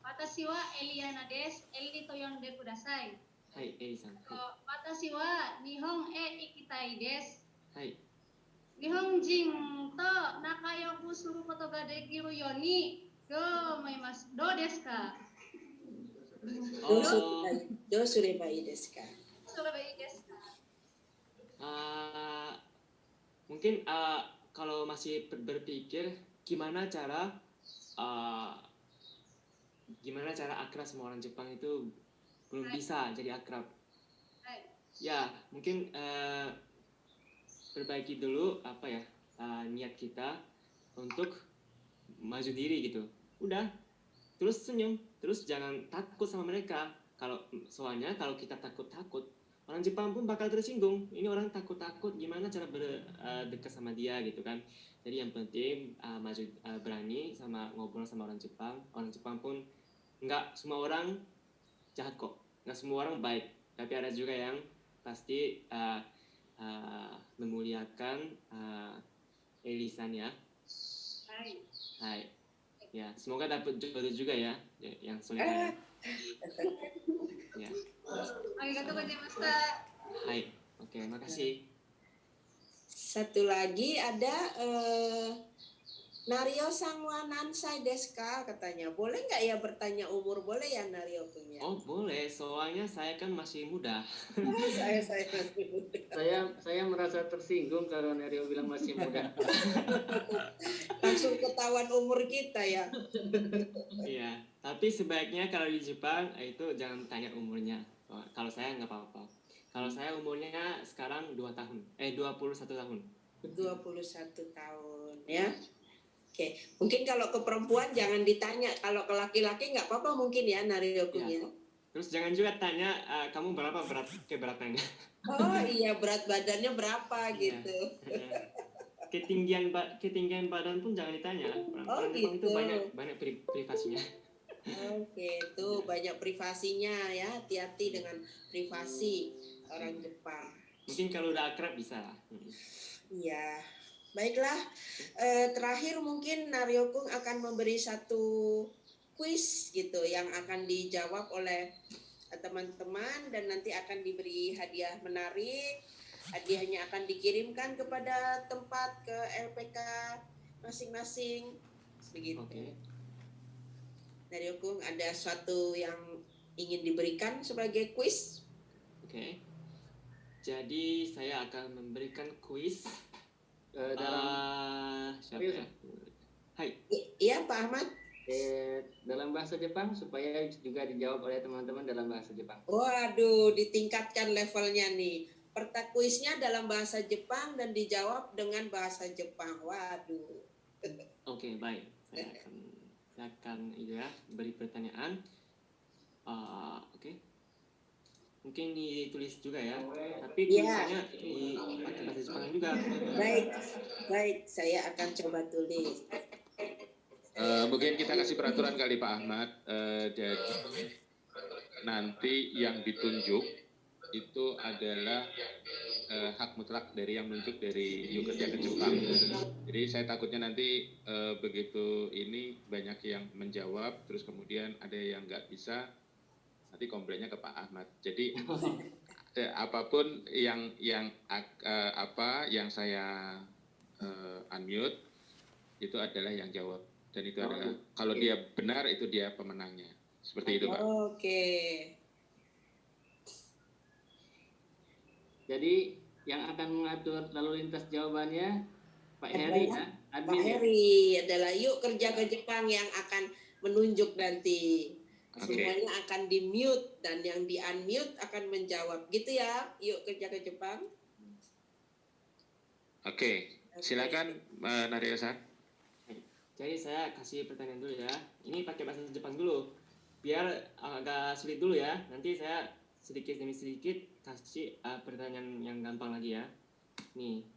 Watashi wa Eliana desu. Eli to yonde kudasai. Hai, Eli-san. Watashi wa Nihon e ikitai desu. Hai. Nihonjin to nakayoku suru koto ga dekiru yo ni omaimasu. Do desu ka? Do surebai desu ka? Surebai desu ka? Mungkin kalau masih berpikir gimana cara akrab sama orang Jepang itu belum bisa jadi akrab. Ya, mungkin perbaiki dulu niat kita untuk maju diri gitu. Udah, terus senyum, terus jangan takut sama mereka. Soalnya kalau kita takut, orang Jepang pun bakal tersinggung. Ini orang takut, gimana cara berdekat sama dia gitu kan. Jadi yang penting berani sama ngobrol sama orang Jepang. Orang Jepang pun nggak semua orang jahat kok, nggak semua orang baik. Tapi ada juga yang pasti memuliakan Eli-san ya. Hai. Ya, semoga dapat jodoh juga ya, yang soleh. Ya. Arigatou gozaimasu. Hai. Oke, makasih. Satu lagi ada Nario Sangwa Nansai desu ka katanya. Boleh nggak ya bertanya umur? Boleh ya Nario punya? Oh boleh, soalnya saya kan masih muda. Saya masih muda. Saya merasa tersinggung kalau Nario bilang masih muda. Langsung ketahuan umur kita ya. Iya, tapi sebaiknya kalau di Jepang itu jangan tanya umurnya. Kalau saya nggak apa-apa. Kalau saya umurnya sekarang 21 tahun. 21 tahun ya. Oke, mungkin kalau ke perempuan jangan ditanya, kalau ke laki-laki nggak apa-apa mungkin ya Nario punya. Ya. Terus jangan juga tanya kamu berapa keberatannya. Oh iya, berat badannya berapa gitu. Ketinggian badan pun jangan ditanya. Orang Jepang itu banyak privasinya. Oke, itu banyak privasinya ya. Hati-hati dengan privasi orang Jepang. Mungkin kalau udah akrab bisa lah. Iya. Baiklah, terakhir mungkin Naryokung akan memberi satu kuis gitu yang akan dijawab oleh teman-teman dan nanti akan diberi hadiah menarik. Hadiahnya akan dikirimkan kepada tempat ke LPK masing-masing. Begitu. Okay. Naryokung ada suatu yang ingin diberikan sebagai kuis? Oke. Jadi saya akan memberikan kuis. Siapa ya? Hai. Iya Pak Ahmad. dalam bahasa Jepang supaya juga dijawab oleh teman-teman dalam bahasa Jepang. Waduh, ditingkatkan levelnya nih. Kuisnya dalam bahasa Jepang dan dijawab dengan bahasa Jepang. Waduh. Oke, baik. Saya akan itu ya, beri pertanyaan. Oke. Mungkin ditulis juga ya, tapi tulisannya pakai bahasa Jepang juga. Baik, saya akan coba tulis. Mungkin kita kasih peraturan kali Pak Ahmad. Jadi nanti yang ditunjuk itu adalah hak mutlak dari yang menunjuk dari yuk kerja ke Jepang. Jadi saya takutnya nanti begitu ini banyak yang menjawab, terus kemudian ada yang nggak bisa, nanti komplainnya ke Pak Ahmad. Jadi apapun yang saya unmute itu adalah yang jawab, dan itu adalah kalau dia benar itu dia pemenangnya. Seperti itu Pak. Oke. Jadi yang akan mengatur lalu lintas jawabannya Pak Heri ya, Pak Heri adalah yuk kerja ke Jepang yang akan menunjuk nanti. Semuanya akan di mute dan yang di unmute akan menjawab, gitu ya. Yuk kerja ke Jepang. Oke, silakan Naria-san. Jadi saya kasih pertanyaan dulu ya. Ini pakai bahasa Jepang dulu, biar agak sulit dulu ya. Nanti saya sedikit demi sedikit kasih pertanyaan yang gampang lagi ya. Nih.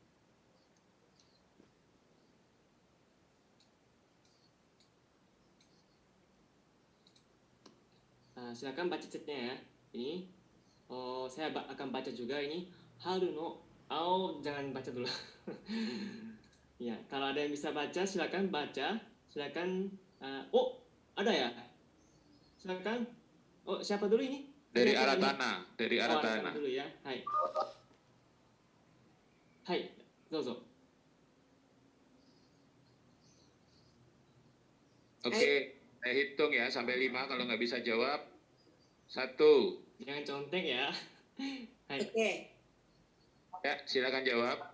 Silakan baca chatnya ya. Ini. Saya akan baca juga ini. Haru no. Jangan baca dulu. Ya, kalau ada yang bisa baca silakan baca. Silakan. Ada ya. Silakan. Siapa dulu ini? Dari Aratana, Aratana. Dulu ya. Hai. Hai, dozo. Oke, saya hitung ya sampai 5. Kalau nggak bisa jawab 1. Jangan contek ya. Hai. Oke. Ya, silakan jawab.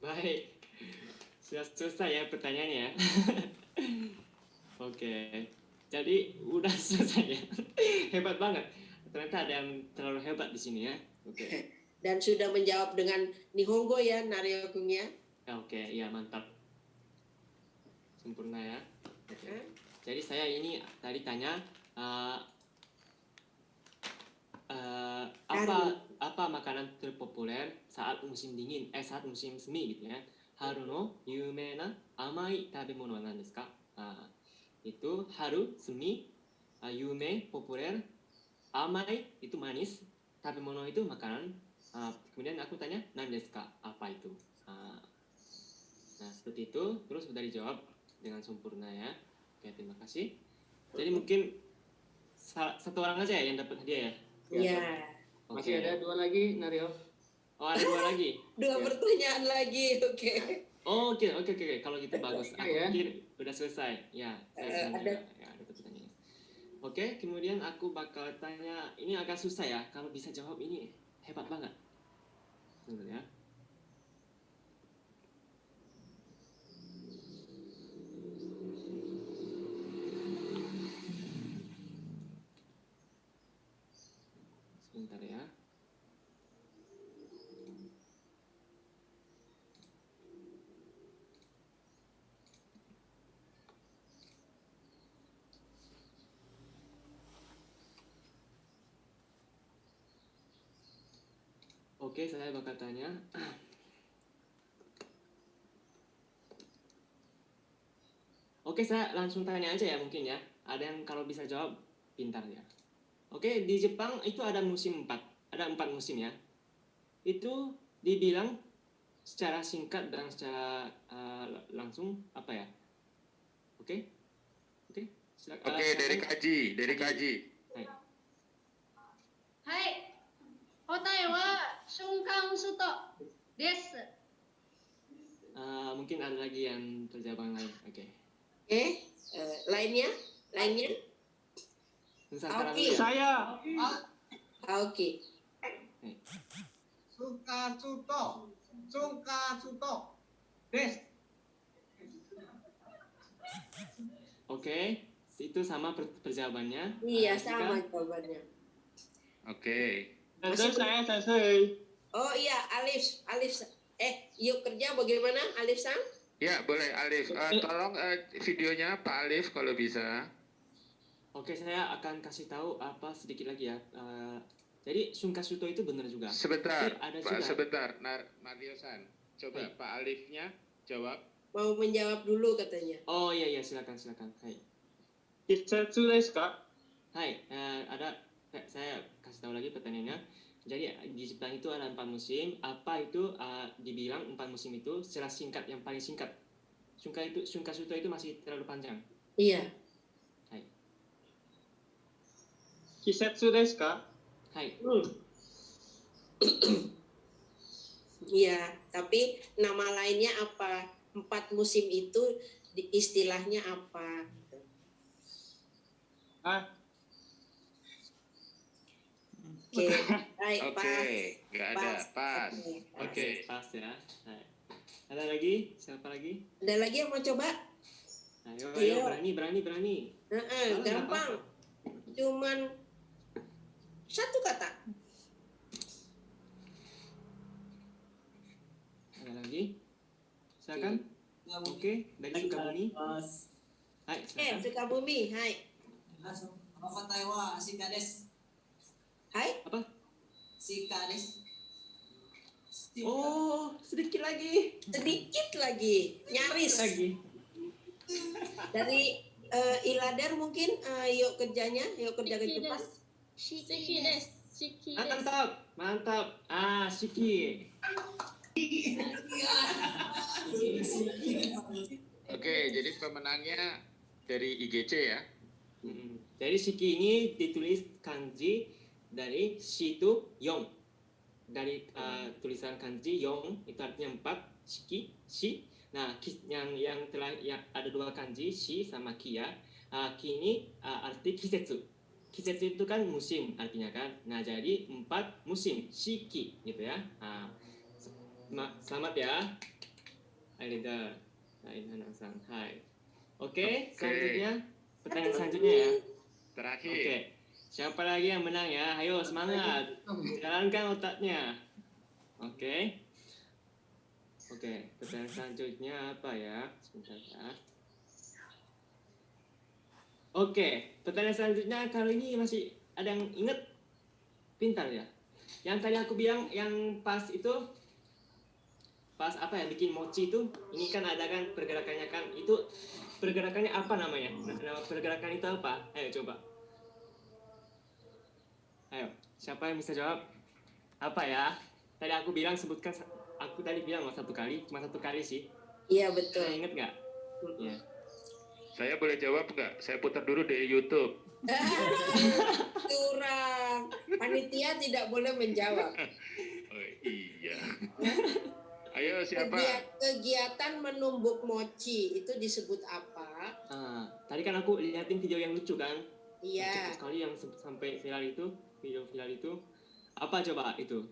Baik. Sudah selesai ya pertanyaannya. Oke. Jadi udah selesai ya. Hebat banget. Ternyata ada yang terlalu hebat di sini ya. Oke. Dan sudah menjawab dengan Nihongo ya, Nario-kun ya. Oke, iya mantap. Sempurna ya. Jadi saya ini tadi tanya apa makanan terpopuler saat musim dingin, saat musim semi gitu ya. Haru no yume na amai tabemono wa nan desu ka? Itu haru, semi, yume, populer, amai itu manis, tabemono itu makanan. Kemudian aku tanya nan desu ka? Apa itu? Nah seperti itu, terus sudah dijawab dengan sempurna ya. Oke, terima kasih. Jadi mungkin satu orang aja ya yang dapat hadiah ya? Iya. Masih ada 2 lagi, Nario. Ada 2 lagi? 2 pertanyaan lagi, oke. Oke. Kalau gitu bagus. Aku pikir udah selesai. Ya, saya senang juga. Ya, ada pertanyaan. Oke, kemudian aku bakal tanya, ini agak susah ya. Kalau bisa jawab ini hebat banget. Tunggu ya. Sebentar ya. Oke, saya bakal tanya. Oke, saya langsung tanya aja ya mungkin ya. Ada yang kalau bisa jawab pintar ya. Oke, di Jepang itu ada musim 4. Ada 4 musim ya. Itu dibilang secara singkat dan secara langsung apa ya? Oke? Silakan. Oke, dari Kaji. Hai. Kotae wa shunkan suto desu. Mungkin ada lagi yang terjawab yang lain. Oke. Lainnya? Nusantara Oke. dulu ya. Saya. Oke. Sukasuto. Sukasuto. Des. Oke, itu sama perjawabannya. Iya, Jika- sama jawabannya. Oke. Selesai. Oh iya, Alif. Yuk kerja bagaimana, Alif Sang? Ya, boleh Alif. Tolong videonya Pak Alif kalau bisa. Oke, saya akan kasih tahu apa sedikit lagi ya. Jadi Sungkasuto itu benar juga. Sebentar, Tapi ada Pak, juga. sebentar. Mario-san, coba Hai. Pak Alifnya jawab. Mau menjawab dulu katanya. Oh iya silakan. Hai. Kisetsu desu ka? Hai, saya kasih tahu lagi pertanyaannya. Jadi di Jepang itu ada 4 musim. Apa itu dibilang 4 musim itu secara singkat, yang paling singkat? Sungkasuto itu masih terlalu panjang. Iya. Hai. Kisetsu desu ka? Hai. Iya, tapi nama lainnya apa? 4 musim itu istilahnya apa? Ah, Oke, baik, Oke, Pak. nggak ada. Pas. Oke. Pas ya. Hai. Ada lagi? Siapa lagi? Ada lagi yang mau coba? Ayo, Ayo. berani. Salah, Gampang. nggak Cuman satu kata. Ada lagi? Silakan. Oke, dari Sukabumi. Hai, silakan. Sukabumi, hai. Hai? Apa? Sikades. Oh, sedikit lagi. Nyaris. Dari Iladar mungkin, yuk kerja ke Jepang. Shiki desu. Shiki Ah, desu. mantap. Shiki. Oke, jadi pemenangnya dari IGC ya. Jadi Shiki ini ditulis kanji dari shi itu yong. Dari tulisan kanji yong itu artinya 4, shiki, shi. Nah, yang ada 2 kanji, shi sama ki ya. Ki ini arti kisetsu. Kisetsu itu kan musim artinya kan. Nah, jadi 4 musim, shiki gitu ya. Selamat ya. Aida. Hai. Oke, selanjutnya pertanyaan selanjutnya ya. Terakhir. Oke. Siapa lagi yang menang ya? Ayo semangat. Jalankan otaknya. Oke. Pertanyaan selanjutnya apa ya? Sebentar ya. Oke, pertanyaan selanjutnya kali ini masih ada yang inget? Pintar ya. Yang tadi aku bilang yang pas itu pas apa ya, bikin mochi itu, ini kan ada kan pergerakannya kan, itu pergerakannya apa namanya? Nama pergerakan itu apa? Ayo coba. Ayo, siapa yang bisa jawab? Apa ya? Tadi aku bilang aku tadi bilang cuma satu kali sih. Iya, betul. Saya inget nggak? Iya. Saya boleh jawab nggak? Saya putar dulu di YouTube. Curang. Panitia tidak boleh menjawab. Oh, iya. Ayo siapa? Kegiatan menumbuk mochi itu disebut apa? Tadi kan aku liatin video yang lucu kan? Iya. Cepat sekali yang sampai video viral itu. Apa coba itu?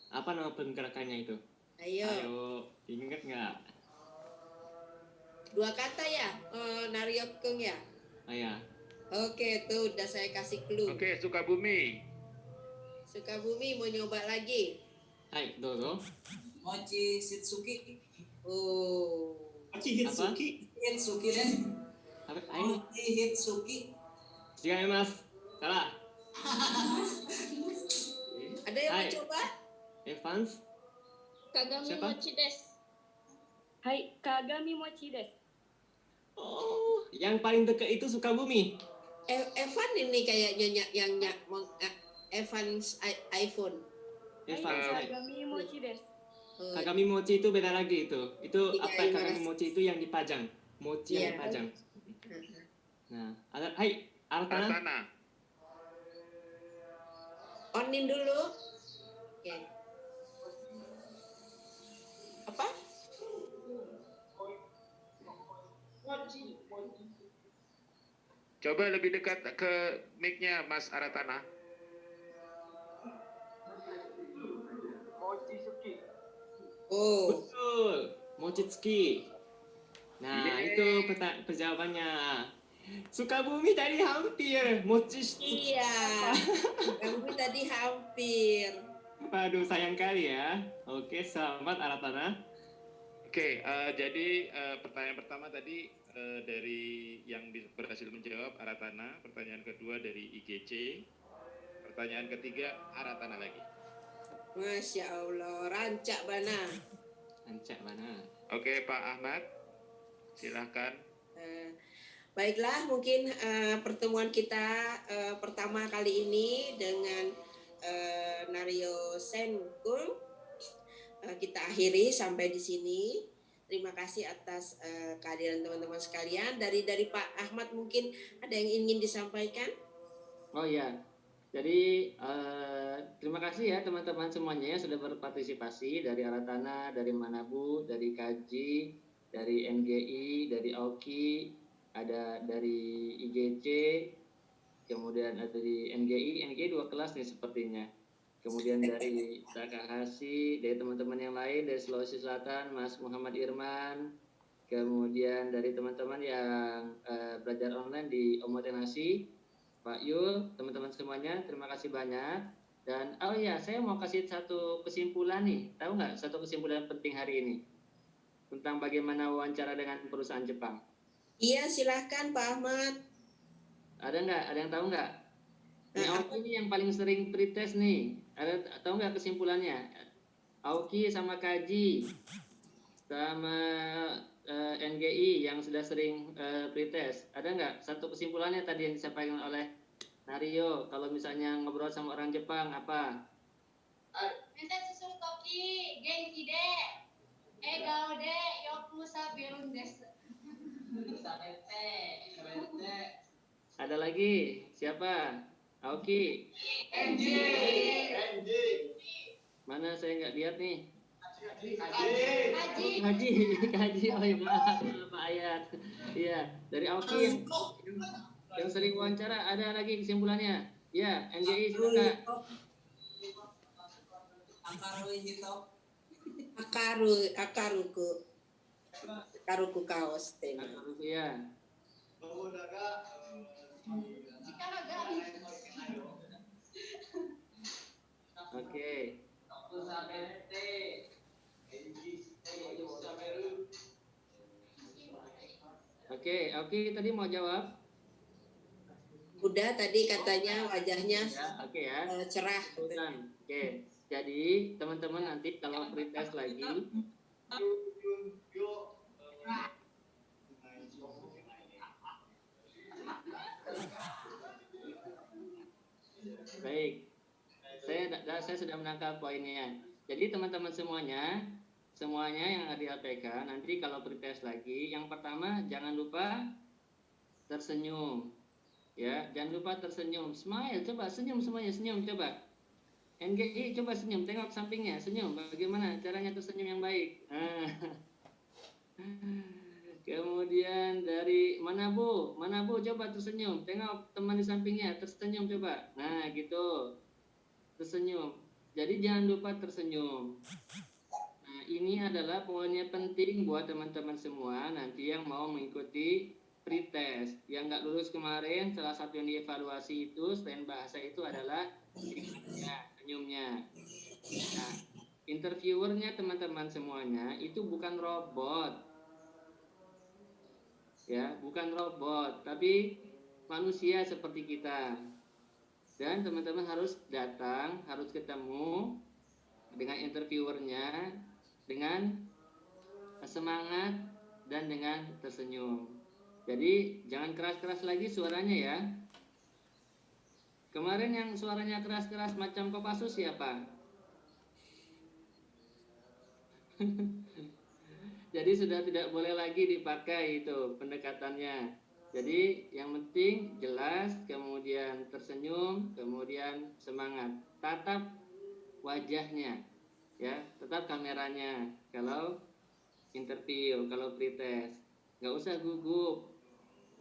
Apa nama pergerakannya itu? Ayo, ingat nggak? 2 kata ya, Naryokung ya? Iya. Oke, tuh udah saya kasih clue. Oke, Sukabumi. Sukabumi mau nyoba lagi? Hai, dozo. Mochi Shitsuki. Oh. Mochi Hitsuki. Hitsuki deh. Apa? Ayo. Mochi Hitsuki. Jangan mas. Salah. Ada yang mau coba? Evans. Kagami Siapa? mochi desu. Hai, Kagami mochi desu. Oh, yang paling dekat itu Sukabumi. Evan ini kayaknya Evans iPhone. Evans. Hai. Kagami mochi desu. Kagami mochi itu beda lagi itu. Itu Iya, apa? Kagami mochi itu yang dipajang. Mochi yang dipajang. Nah, hai, Altana. Onin dulu. Oke. Apa? Coba lebih dekat ke mic-nya Mas Aratana. Oh, Betul, Mochitsuki. Nah, itu jawabannya. Sukabumi tadi hampir, Mochitsuki. iya. Kamu tadi hampir. Aduh, sayang kali ya. Oke, selamat Aratana. Oke, jadi pertanyaan pertama tadi dari yang berhasil menjawab Aratana, pertanyaan kedua dari IGC, pertanyaan ketiga Aratana lagi. Masya Allah, rancak bana. Rancak mana? Oke, Pak Ahmad, silahkan. Baiklah, mungkin pertemuan kita pertama kali ini dengan Nario Senkul kita akhiri sampai di sini. Terima kasih atas kehadiran teman-teman sekalian. Dari Pak Ahmad mungkin ada yang ingin disampaikan? Oh iya, jadi terima kasih ya teman-teman semuanya yang sudah berpartisipasi dari Aratana, dari Manabu, dari Kaji, dari NGI, dari Aoki, ada dari IGC, kemudian ada dari NGI 2 kelas nih sepertinya. Kemudian dari Takahashi, dari teman-teman yang lain dari Sulawesi Selatan, Mas Muhammad Irman, kemudian dari teman-teman yang belajar online di Omotenashi, Pak Yul, teman-teman semuanya, terima kasih banyak. Dan oh ya, saya mau kasih satu kesimpulan nih, tahu nggak satu kesimpulan penting hari ini tentang bagaimana wawancara dengan perusahaan Jepang? Iya, silahkan Pak Ahmad. Ada nggak? Ada yang tahu nggak? Aoki ini yang paling sering pretest nih. Ada tahu nggak kesimpulannya? Aoki sama Kaji sama NGI yang sudah sering pretest. Ada nggak satu kesimpulannya tadi yang disampaikan oleh Nario? Kalau misalnya ngobrol sama orang Jepang apa? Nete susu toki, genki de, egao de, yoku sabirun desu. Ada lagi? Siapa? Aoki. NJ. Mana saya nggak lihat nih. Haji. Haji. Oh iya, maaf Pak Ayat. Iya, dari Aoki yang sering wawancara. Ada lagi kesimpulannya? Ya, NGI silakan. Akaruku kaos teh. Akaruku ya. Oke. Oke, tadi mau jawab? Udah tadi katanya wajahnya Oke ya. Cerah. Oke. Jadi teman-teman nanti kalau pretest lagi baik. Saya sudah menangkap poinnya. Jadi teman-teman semuanya yang ada di APK nanti kalau pretest lagi, yang pertama jangan lupa tersenyum. Ya, jangan lupa tersenyum. Smile, coba senyum semuanya, senyum coba. NGI coba senyum, tengok sampingnya, senyum. Bagaimana caranya tersenyum yang baik? Kemudian dari Manabu coba tersenyum, tengok teman di sampingnya, tersenyum coba. Nah, gitu. Tersenyum. Jadi jangan lupa tersenyum. Nah, ini adalah poinnya penting buat teman-teman semua nanti yang mau mengikuti pretest. Yang nggak lulus kemarin, salah satu yang dievaluasi itu selain bahasa itu adalah senyumnya. Nah, interviewernya teman-teman semuanya itu bukan robot. Ya, bukan robot, tapi manusia seperti kita. Dan teman-teman harus datang, harus ketemu dengan interviewernya dengan semangat dan dengan tersenyum. Jadi jangan keras-keras lagi suaranya ya. Kemarin yang suaranya keras-keras macam Kopassus siapa? Jadi sudah tidak boleh lagi dipakai itu pendekatannya. Jadi yang penting jelas, kemudian tersenyum, kemudian semangat. Tatap wajahnya, ya, tetap kameranya. Kalau interview, kalau pretest, nggak usah gugup,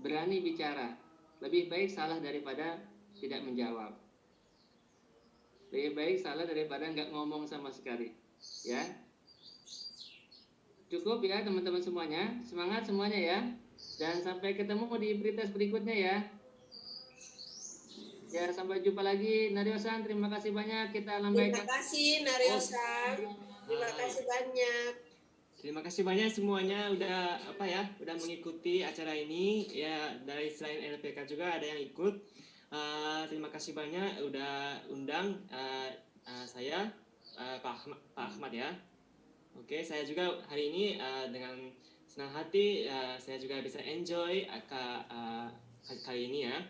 berani bicara. Lebih baik salah daripada tidak menjawab. Lebih baik salah daripada nggak ngomong sama sekali. Ya. Cukup ya teman-teman semuanya. Semangat semuanya ya. Dan sampai ketemu di berita berikutnya ya. Ya, sampai jumpa lagi Nario-san. Terima kasih banyak kita Terima lambaikan. kasih Nario-san. Terima kasih banyak. Terima kasih banyak semuanya udah udah mengikuti acara ini ya, dari selain LPK juga ada yang ikut. Terima kasih banyak udah undang saya Pak Ahmad ya. Oke, saya juga hari ini dengan senang hati saya juga bisa enjoy kali ini ya.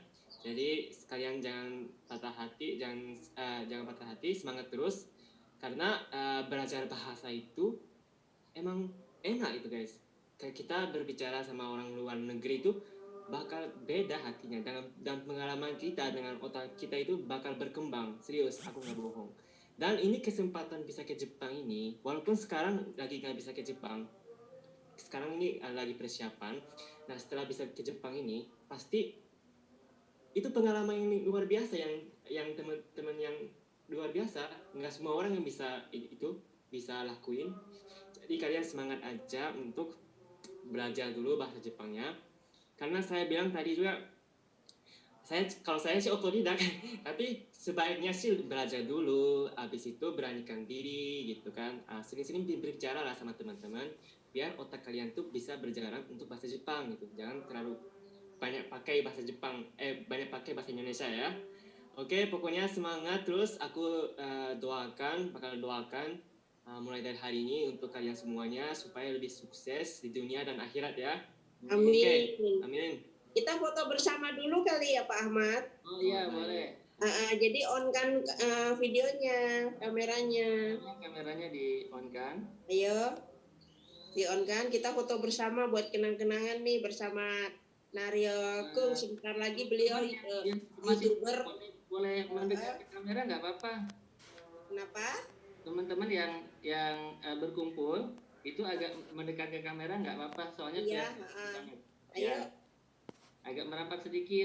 Jadi sekalian jangan patah hati, jangan patah hati, semangat terus karena belajar bahasa itu emang enak itu guys. Kayak kita berbicara sama orang luar negeri itu bakal beda hatinya, dan pengalaman kita dengan otak kita itu bakal berkembang. Serius, aku nggak bohong. Dan ini kesempatan bisa ke Jepang ini, walaupun sekarang lagi nggak bisa ke Jepang, sekarang ini lagi persiapan. Nah setelah bisa ke Jepang ini pasti itu pengalaman yang luar biasa, yang teman-teman yang luar biasa. Nggak semua orang yang bisa bisa lakuin. Jadi kalian semangat aja untuk belajar dulu bahasa Jepangnya. Karena saya bilang tadi juga, kalau saya sih otodidak, tapi sebaiknya sih belajar dulu, habis itu beranikan diri gitu kan. Sering-sering berbicara lah sama teman-teman, biar otak kalian tuh bisa berjalan untuk bahasa Jepang gitu. Jangan terlalu banyak pakai bahasa Jepang, banyak pakai bahasa Indonesia ya. Oke, pokoknya semangat terus. Aku bakal doakan mulai dari hari ini untuk kalian semuanya supaya lebih sukses di dunia dan akhirat ya. Amin. Oke, amin. Kita foto bersama dulu kali ya Pak Ahmad. Oh iya, boleh. Jadi on kan videonya, kameranya. Kameranya di on kan? Ayo, di on kan. Kita foto bersama buat kenang-kenangan nih bersama Nario Kung. Sebentar lagi beliau YouTuber. Boleh mendekat ke kamera nggak apa-apa. Kenapa? Teman-teman yang berkumpul itu agak mendekat ke kamera nggak apa-apa, soalnya iya, ayo agak merapat sedikit.